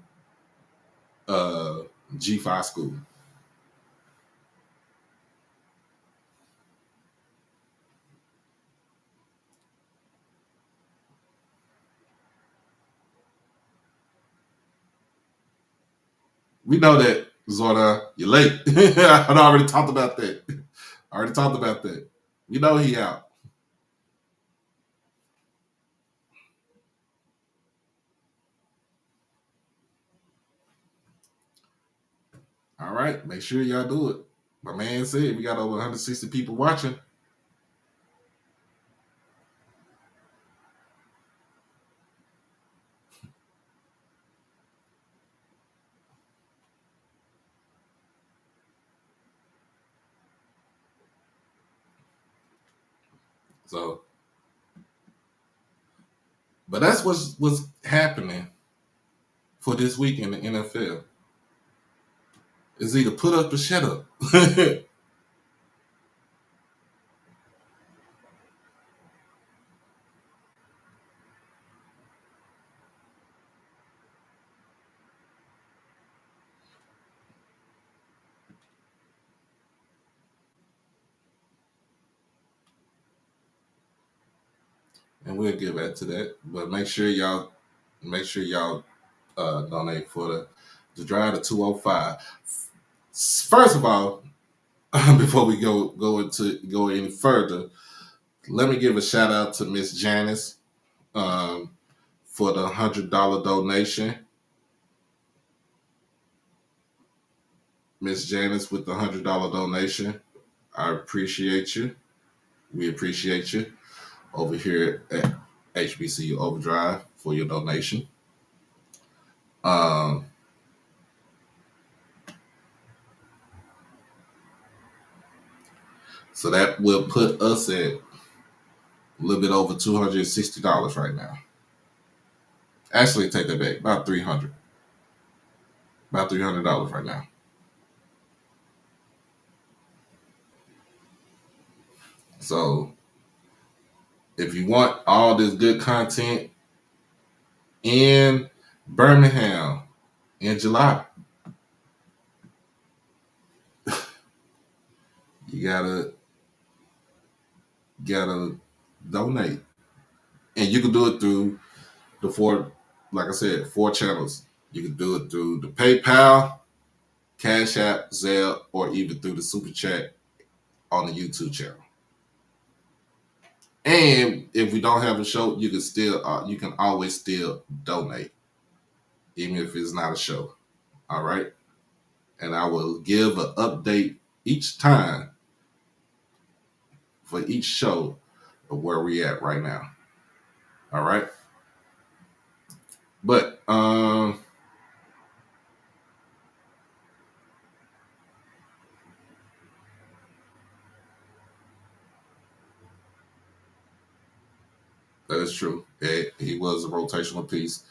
G5 school. We know that, Zorda, you're late. I already talked about that. We know he out. All right, make sure y'all do it. My man said we got over 160 people watching. So, but that's what's happening for this week in the NFL. It's either put up or shut up. And we'll get back to that. But make sure y'all donate for the drive to 205. First of all, before we go any further, let me give a shout out to Miss Janice for the $100 donation. Miss Janice with the $100 donation. I appreciate you. We appreciate you over here at HBCU Overdrive for your donation. So that will put us at a little bit over $260 right now. Actually, take that back. About $300. About $300 right now. So if you want all this good content in Birmingham in July, you gotta donate. And you can do it through the four channels. You can do it through the PayPal, Cash App, Zelle, or even through the Super Chat on the YouTube channel. And if we don't have a show, you can always still donate, even if it's not a show. All right. And I will give an update each time for each show of where we at right now. All right. But that is true. He was a rotational piece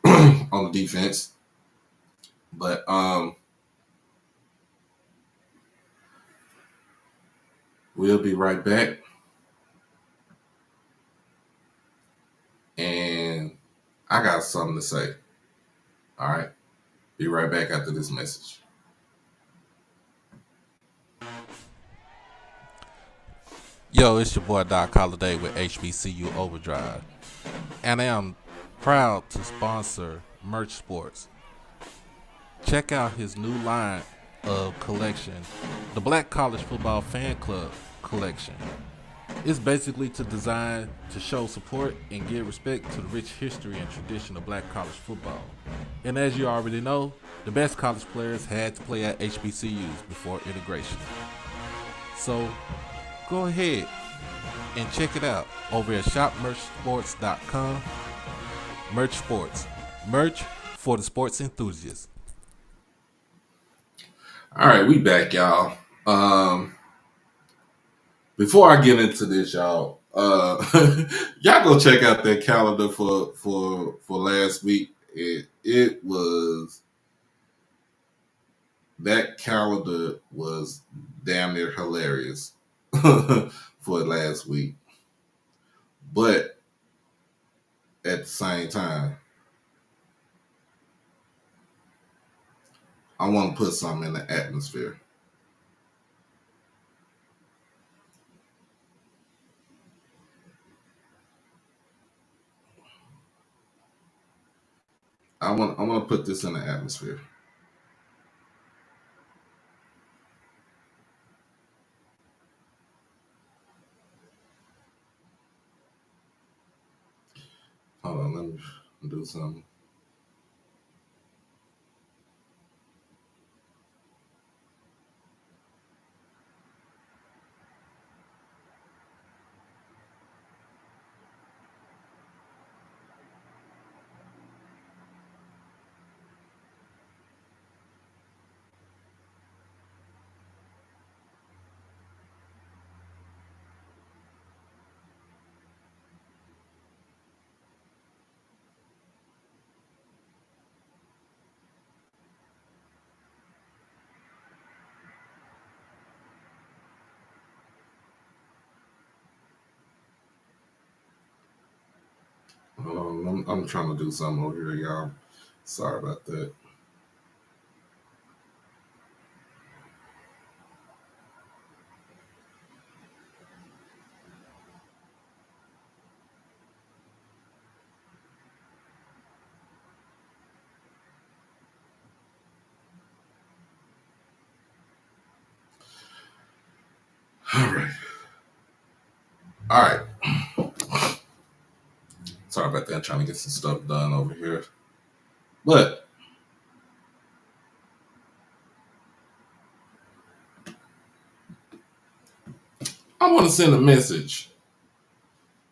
on the defense. But we'll be right back. And I got something to say. All right. Be right back after this message. Yo, it's your boy Doc Holliday with HBCU Overdrive. And I am proud to sponsor Merch Sports. Check out his new line of collection, the Black College Football Fan Club collection. It's basically designed to show support and give respect to the rich history and tradition of black college football. And as you already know, the best college players had to play at HBCUs before integration. So go ahead and check it out over at shopmerchsports.com. Merch Sports. Merch for the sports enthusiasts. All right, we back, y'all. Before I get into this, y'all, y'all go check out that calendar for last week. It was that calendar was damn near hilarious for last week, but at the same time, I want to put something in the atmosphere. I want to put this in the atmosphere. Hold on, let me do something. Hold on, I'm trying to do something over here, y'all. Sorry about that. All right. All right. Sorry about that. I'm trying to get some stuff done over here. But I want to send a message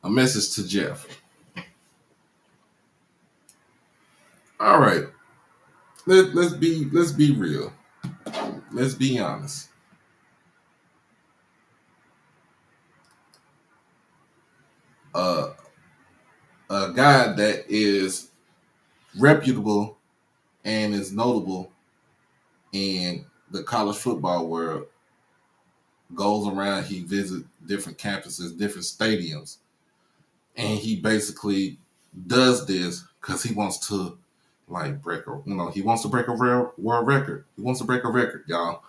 to Jeff. All right. Let's be real. Let's be honest. Uh, a guy that is reputable and is notable in the college football world goes around, he visits different campuses, different stadiums, and he basically does this because he wants to he wants to break a world record. He wants to break a record, y'all.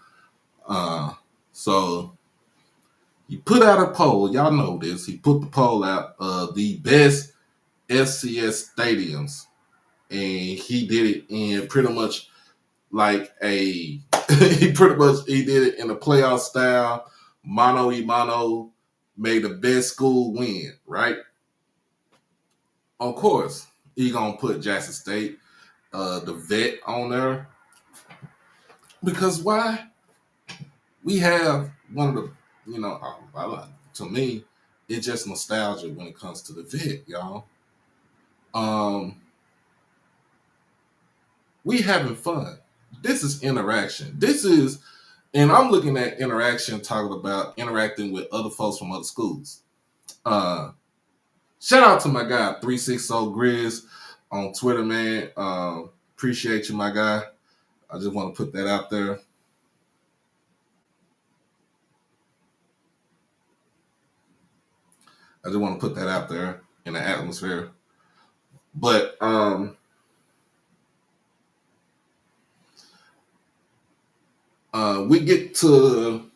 So he put out a poll. Y'all know this. He put the poll out of the best FCS stadiums, and he did it in pretty much like a he did it in a playoff style, mano y mano, made the best school win, right? Of course, he gonna put Jackson State, the vet on there, because why? We have one of the, to me, it's just nostalgia when it comes to the vet, y'all. Um, we having fun. This is interaction. And I'm looking at interaction, talking about interacting with other folks from other schools. Shout out to my guy 360 Grizz on Twitter, man. Appreciate you, my guy. I just want to put that out there. I just want to put that out there in the atmosphere. But we get to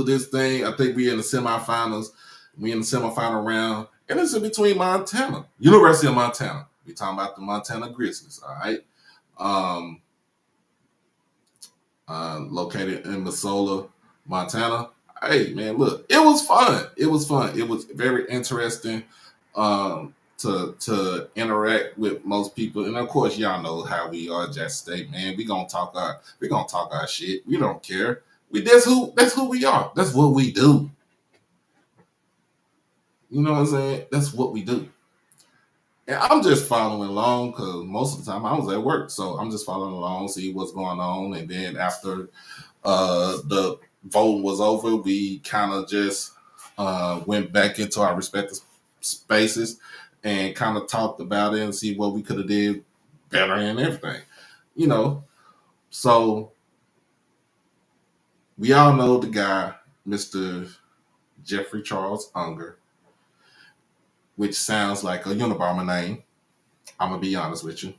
this thing. I think we're in the semifinals. We in the semifinal round, and it's in between Montana, University of Montana. We're talking about the Montana Grizzlies, all right? Located in Missoula, Montana. Hey, man, look, it was fun. It was fun. It was very interesting to interact with most people, and of course, y'all know how we are, Jackson State, man. We gonna talk our shit. We don't care. That's who we are. That's what we do. You know what I'm saying? That's what we do. And I'm just following along because most of the time I was at work, so I'm just following along, see what's going on, and then after the vote was over, we kind of just went back into our respective spaces and kind of talked about it and see what we could have did better and everything. You know, so we all know the guy, Mr. Jeffrey Charles Unger, which sounds like a Unabomber name. I'm gonna be honest with you.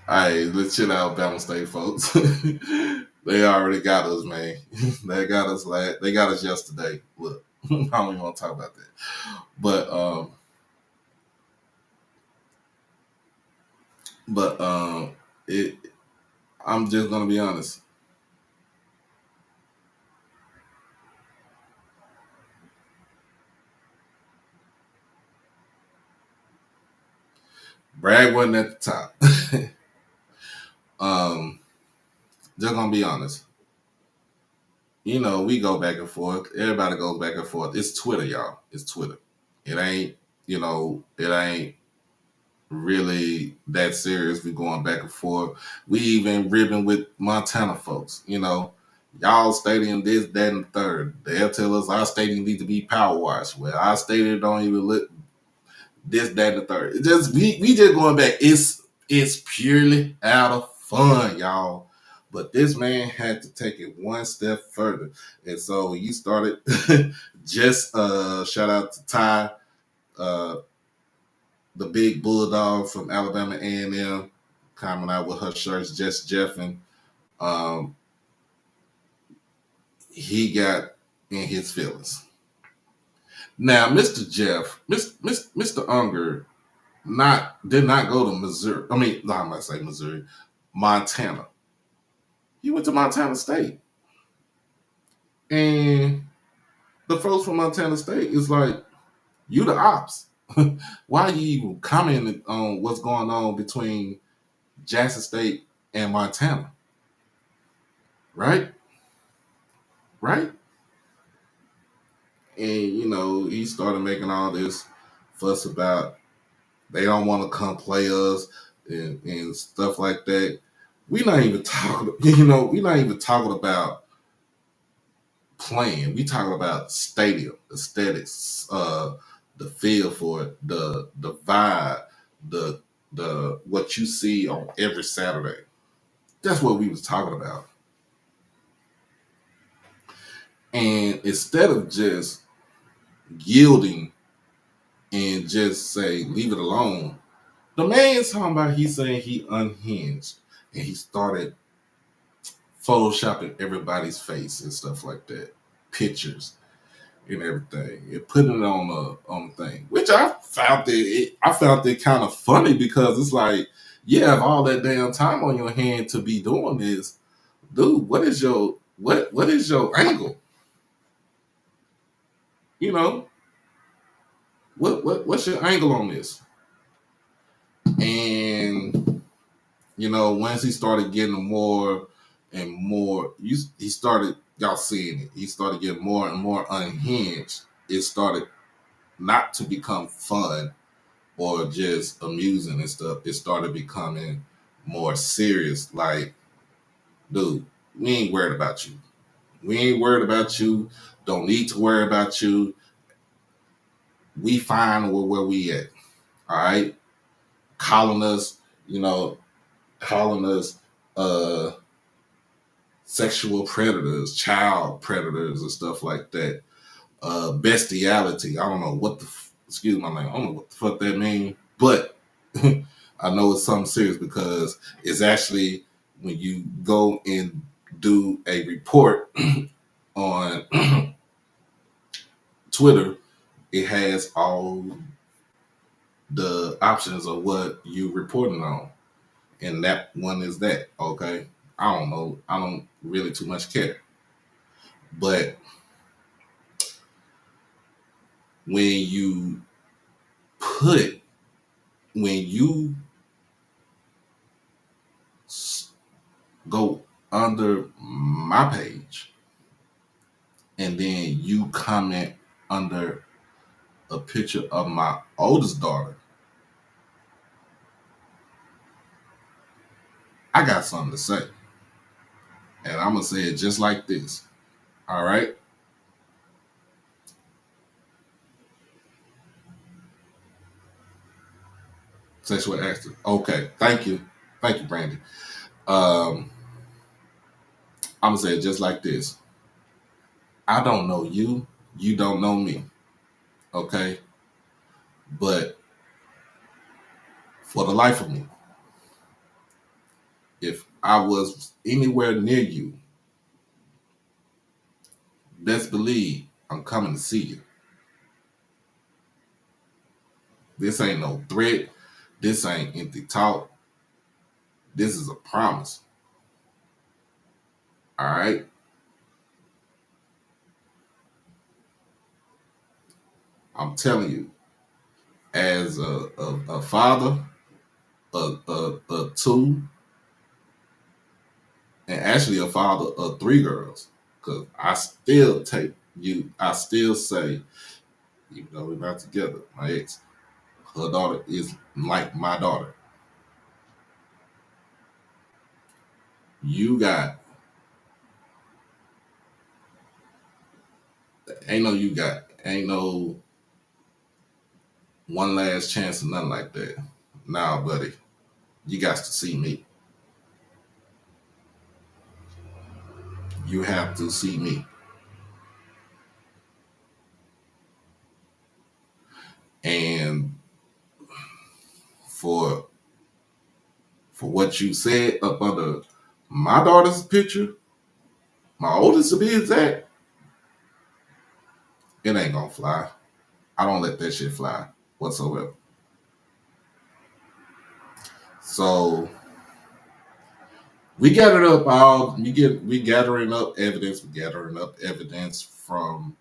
Hey, let's chill out, Alabama State folks. They already got us, man. They got us. They got us yesterday. Look, I don't even want to talk about that. But it. I'm just gonna be honest. Bragg wasn't at the top. um, just gonna be honest. You know, we go back and forth. Everybody goes back and forth. It's Twitter, y'all. It's Twitter. It ain't. It ain't really that serious. We going back and forth. We even ribbing with Montana folks. Y'all stadium this, that, and the third. They'll tell us our stadium needs to be power washed. Well, our stadium don't even look this, that, and the third. It just we just going back. It's purely out of fun, y'all. But this man had to take it one step further. And so you started just shout out to Ty, uh, the big bulldog from Alabama A&M, coming out with her shirts, just Jeffing. Um, he got in his feelings. Now, Mr. Mr. Unger, did not go to Missouri. I mean, no, I'm not saying Missouri, Montana. He went to Montana State, and the folks from Montana State is like, you the ops. Why are you even commenting on what's going on between Jackson State and Montana? Right? Right? And he started making all this fuss about they don't want to come play us and stuff like that. We're not even talking. We're not even talking about playing. We talking about stadium aesthetics, the feel for it, the vibe, the what you see on every Saturday. That's what we was talking about. And instead of just yielding and just say leave it alone, the man is talking about he's saying he unhinged and he started photoshopping everybody's face and stuff like that, pictures and everything, and putting it on the thing, which I found it kind of funny because it's like you have all that damn time on your hand to be doing this, dude. What is your angle? You know what's your angle on this? And once he started getting more and more, he started y'all seeing it. He started getting more and more unhinged. It started not to become fun or just amusing and stuff. It started becoming more serious. Like, dude, we ain't worried about you. We ain't worried about you. Don't need to worry about you. We fine with where we at. All right, calling us, you know, calling us uh sexual predators, child predators, and stuff like that. Bestiality. I don't know what excuse my name. I don't know what the fuck that means, but I know it's something serious because it's actually when you go and do a report on Twitter, it has all the options of what you reporting on, and that one is that. Okay, I don't know. I don't really too much care, but when you put when you under my page and then you comment under a picture of my oldest daughter, I got something to say. And I'm going to say it just like this. All right? Sexual accident. Okay. Thank you. Thank you, Brandy. Um, I'm going to say it just like this. I don't know you. You don't know me. Okay? But for the life of me, if I was anywhere near you, best believe I'm coming to see you. This ain't no threat. This ain't empty talk. This is a promise. All right? I'm telling you, as a father, a two, and actually a father of three girls, because I still take you, I still say, even though we're not together, my ex, her daughter is like my daughter. You got, ain't no one last chance or nothing like that. Nah, buddy, you got to see me. You have to see me. And for what you said up under my daughter's picture, my oldest to be exact, it ain't gonna fly. I don't let that shit fly whatsoever. So we gathering up evidence. We gathering up evidence from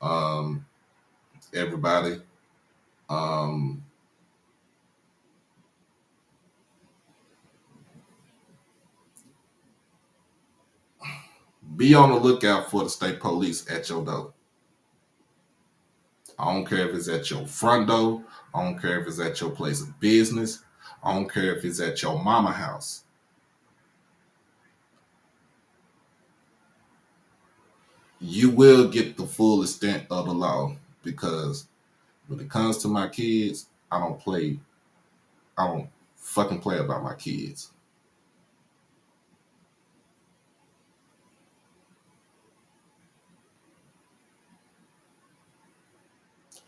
um, everybody. Um, be on the lookout for the state police at your door. I don't care if it's at your front door. I don't care if it's at your place of business. I don't care if it's at your mama house. You will get the full extent of the law because when it comes to my kids, I don't play. I don't fucking play about my kids.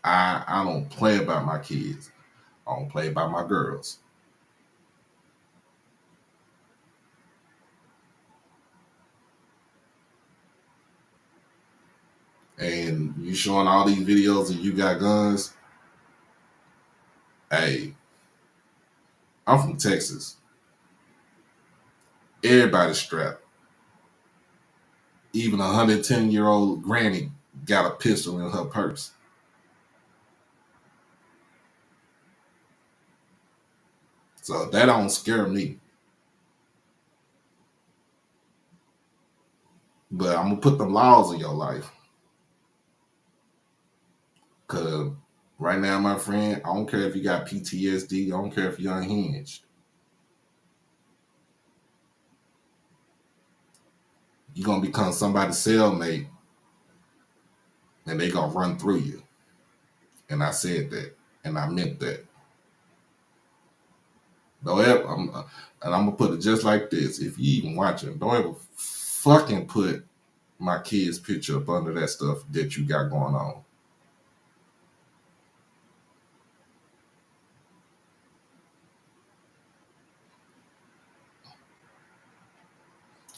I don't play about my kids. I don't play about my girls. And you showing all these videos and you got guns. Hey, I'm from Texas. Everybody's strapped. Even a 110-year-old granny got a pistol in her purse. So that don't scare me. But I'm gonna put the laws in your life. Cause right now, my friend, I don't care if you got PTSD, I don't care if you're unhinged. You're gonna become somebody's cellmate and they gonna run through you. And I said that. And I meant that. Don't ever, and I'm gonna put it just like this. If you even watch it, don't ever fucking put my kid's picture up under that stuff that you got going on.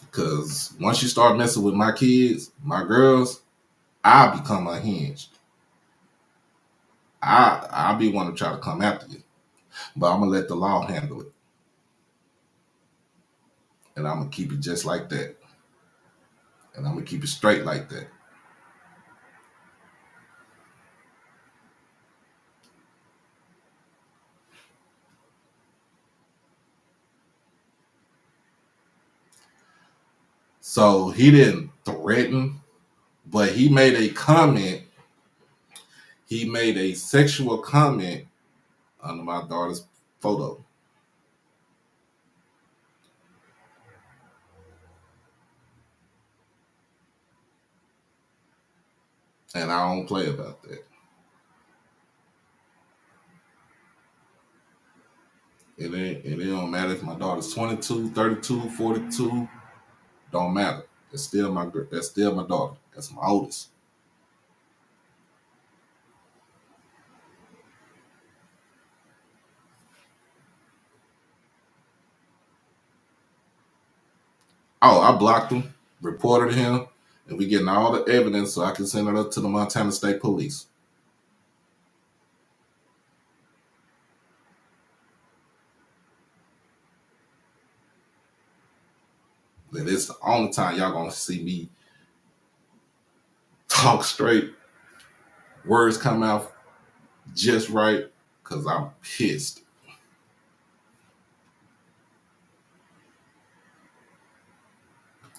Because once you start messing with my kids, my girls, I'll become unhinged. I'll be one to try to come after you. But I'm gonna let the law handle it. And I'm gonna keep it just like that. And I'm gonna keep it straight like that. So he didn't threaten, but he made a comment. He made a sexual comment under my daughter's photo. And I don't play about that. It don't matter if my daughter's 22, 32, 42. Don't matter. That's still my daughter. That's my oldest. Oh, I blocked him, reported him, and we getting all the evidence so I can send it up to the Montana State Police. And it's the only time y'all gonna see me talk straight. Words come out just right, cause I'm pissed.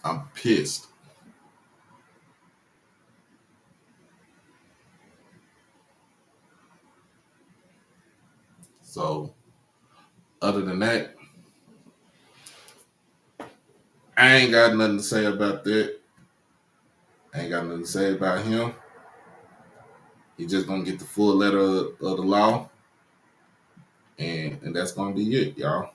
I'm pissed. So other than that, I ain't got nothing to say about that. I ain't got nothing to say about him. He just gonna get the full letter of the law, and that's gonna be it, y'all.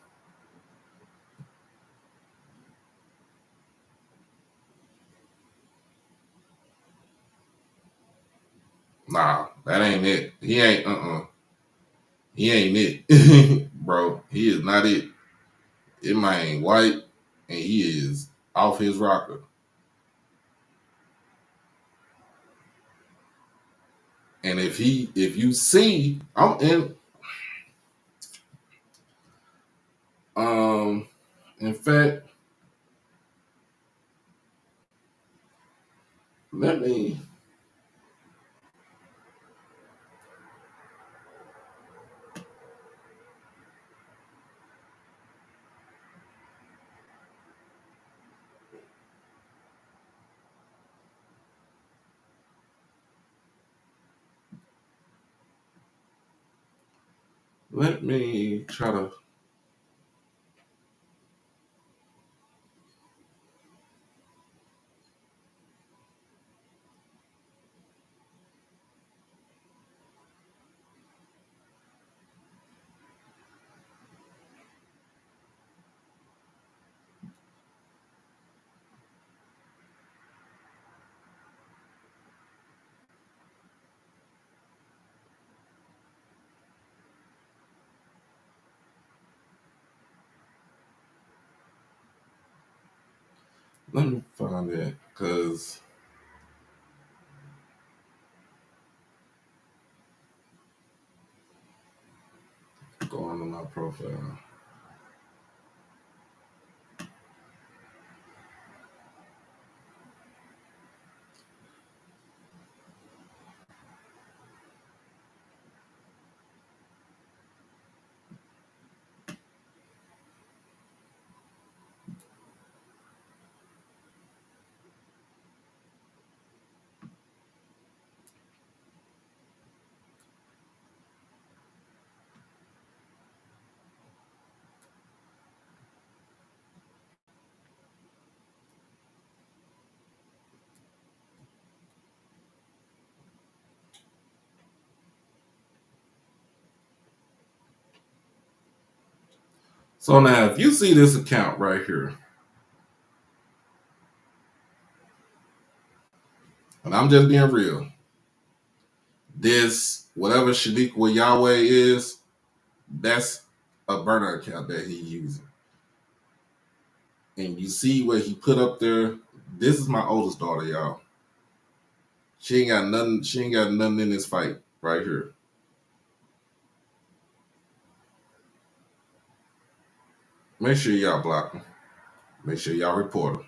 Nah, that ain't it. He ain't He ain't it, bro. He is not it. It man ain't white, and he is off his rocker. And if you see, I'm in. Um, in fact, let me try to. Let me find it because going to my profile. So now, if you see this account right here, and I'm just being real, this whatever Shaniqua Yahweh is, that's a burner account that he using. And you see what he put up there. This is my oldest daughter, y'all. She ain't got nothing. She ain't got nothing in this fight right here. Make sure y'all block him. Make sure y'all report him.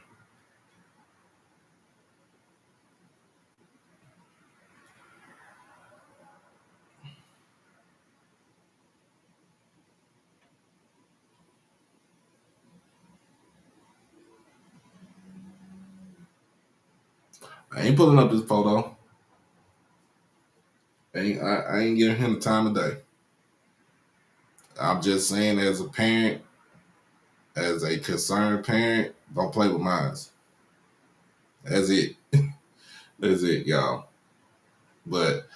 I ain't pulling up this photo. I ain't giving him the time of day. I'm just saying, as a parent, as a concerned parent, don't play with mines. That's it. That's it, y'all. But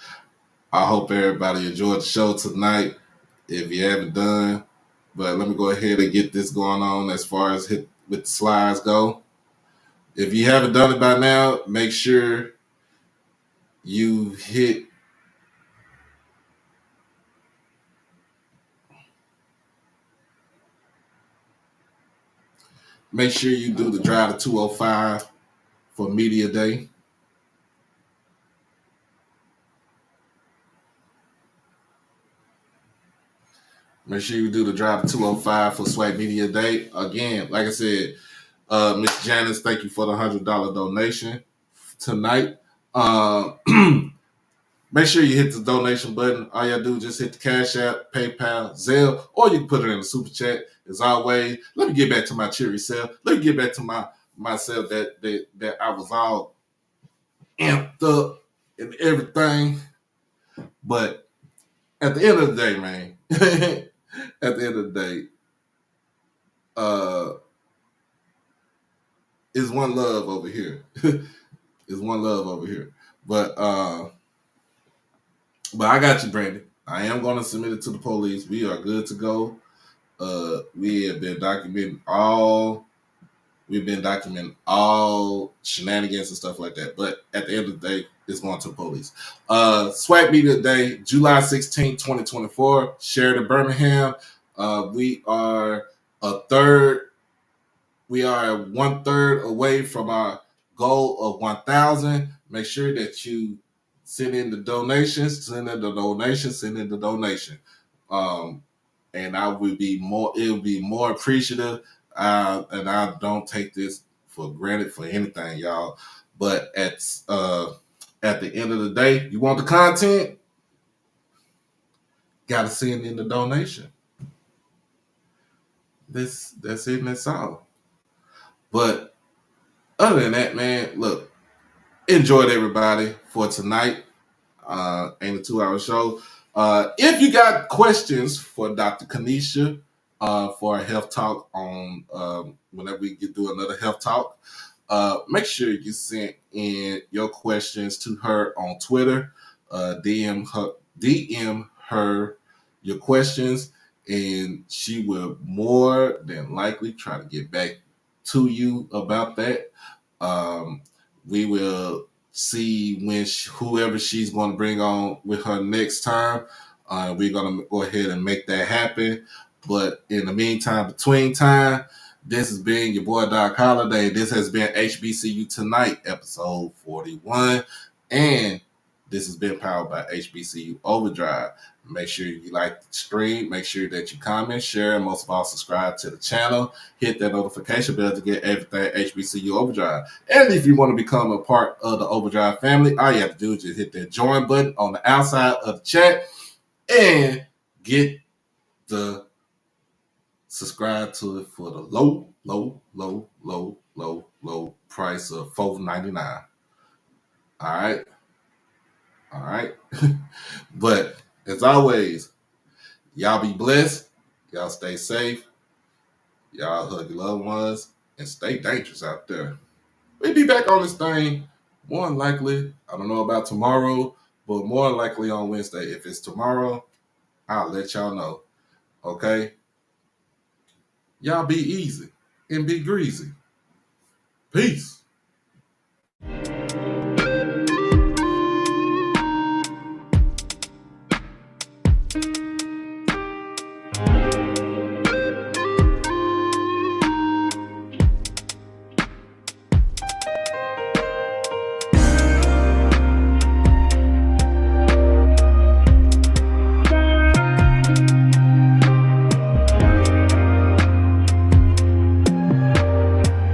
I hope everybody enjoyed the show tonight. If you haven't done, but let me go ahead and get this going on as far as hit with the slides go. If you haven't done it by now, make sure you hit. Make sure you do the drive to 205 for Media Day. Make sure you do the drive to 205 for Swag Media Day. Again, like I said, Miss Janice, thank you for the $100 donation tonight. Make sure you hit the donation button. All you gotta do is just hit the Cash App, PayPal, Zelle, or you can put it in the super chat. As always, let me get back to my cheery self. Let me get back to myself that I was all amped up and everything. But at the end of the day, man, at the end of the day, it's one love over here. It's one love over here. But I got you, Brandon. I am going to submit it to the police. We are good to go. We have been documenting all shenanigans and stuff like that. But at the end of the day, it's going to the police. Swag Media Day, July 16th, 2024, Sheridan, Birmingham. We are 1/3 away from our goal of 1,000. Make sure that you send in the donations, and I would be more. It would be more appreciative, and I don't take this for granted for anything, y'all. But at the end of the day, you want the content, got to send in the donation. That's it, and that's all. But other than that, man, look, enjoyed everybody for tonight. Ain't a 2-hour show. If you got questions for Dr. Kanisha for a health talk on whenever we do another health talk, make sure you send in your questions to her on Twitter. DM her your questions, and she will more than likely try to get back to you about that. We will see when whoever she's going to bring on with her next time. We're going to go ahead and make that happen. But in the meantime, between time, this has been your boy Doc Holiday. This has been HBCU Tonight, episode 41. And this has been powered by HBCU Overdrive. Make sure you like the stream. Make sure that you comment, share, and most of all, subscribe to the channel. Hit that notification bell to get everything HBCU Overdrive. And if you want to become a part of the Overdrive family, all you have to do is just hit that join button on the outside of the chat and get the subscribe to it for the low price of $4.99. All right. But as always, y'all be blessed. Y'all stay safe. Y'all hug your loved ones and stay dangerous out there. We'll be back on this thing more than likely. I don't know about tomorrow, but more than likely on Wednesday. If it's tomorrow, I'll let y'all know. Okay? Y'all be easy and be greasy. Peace.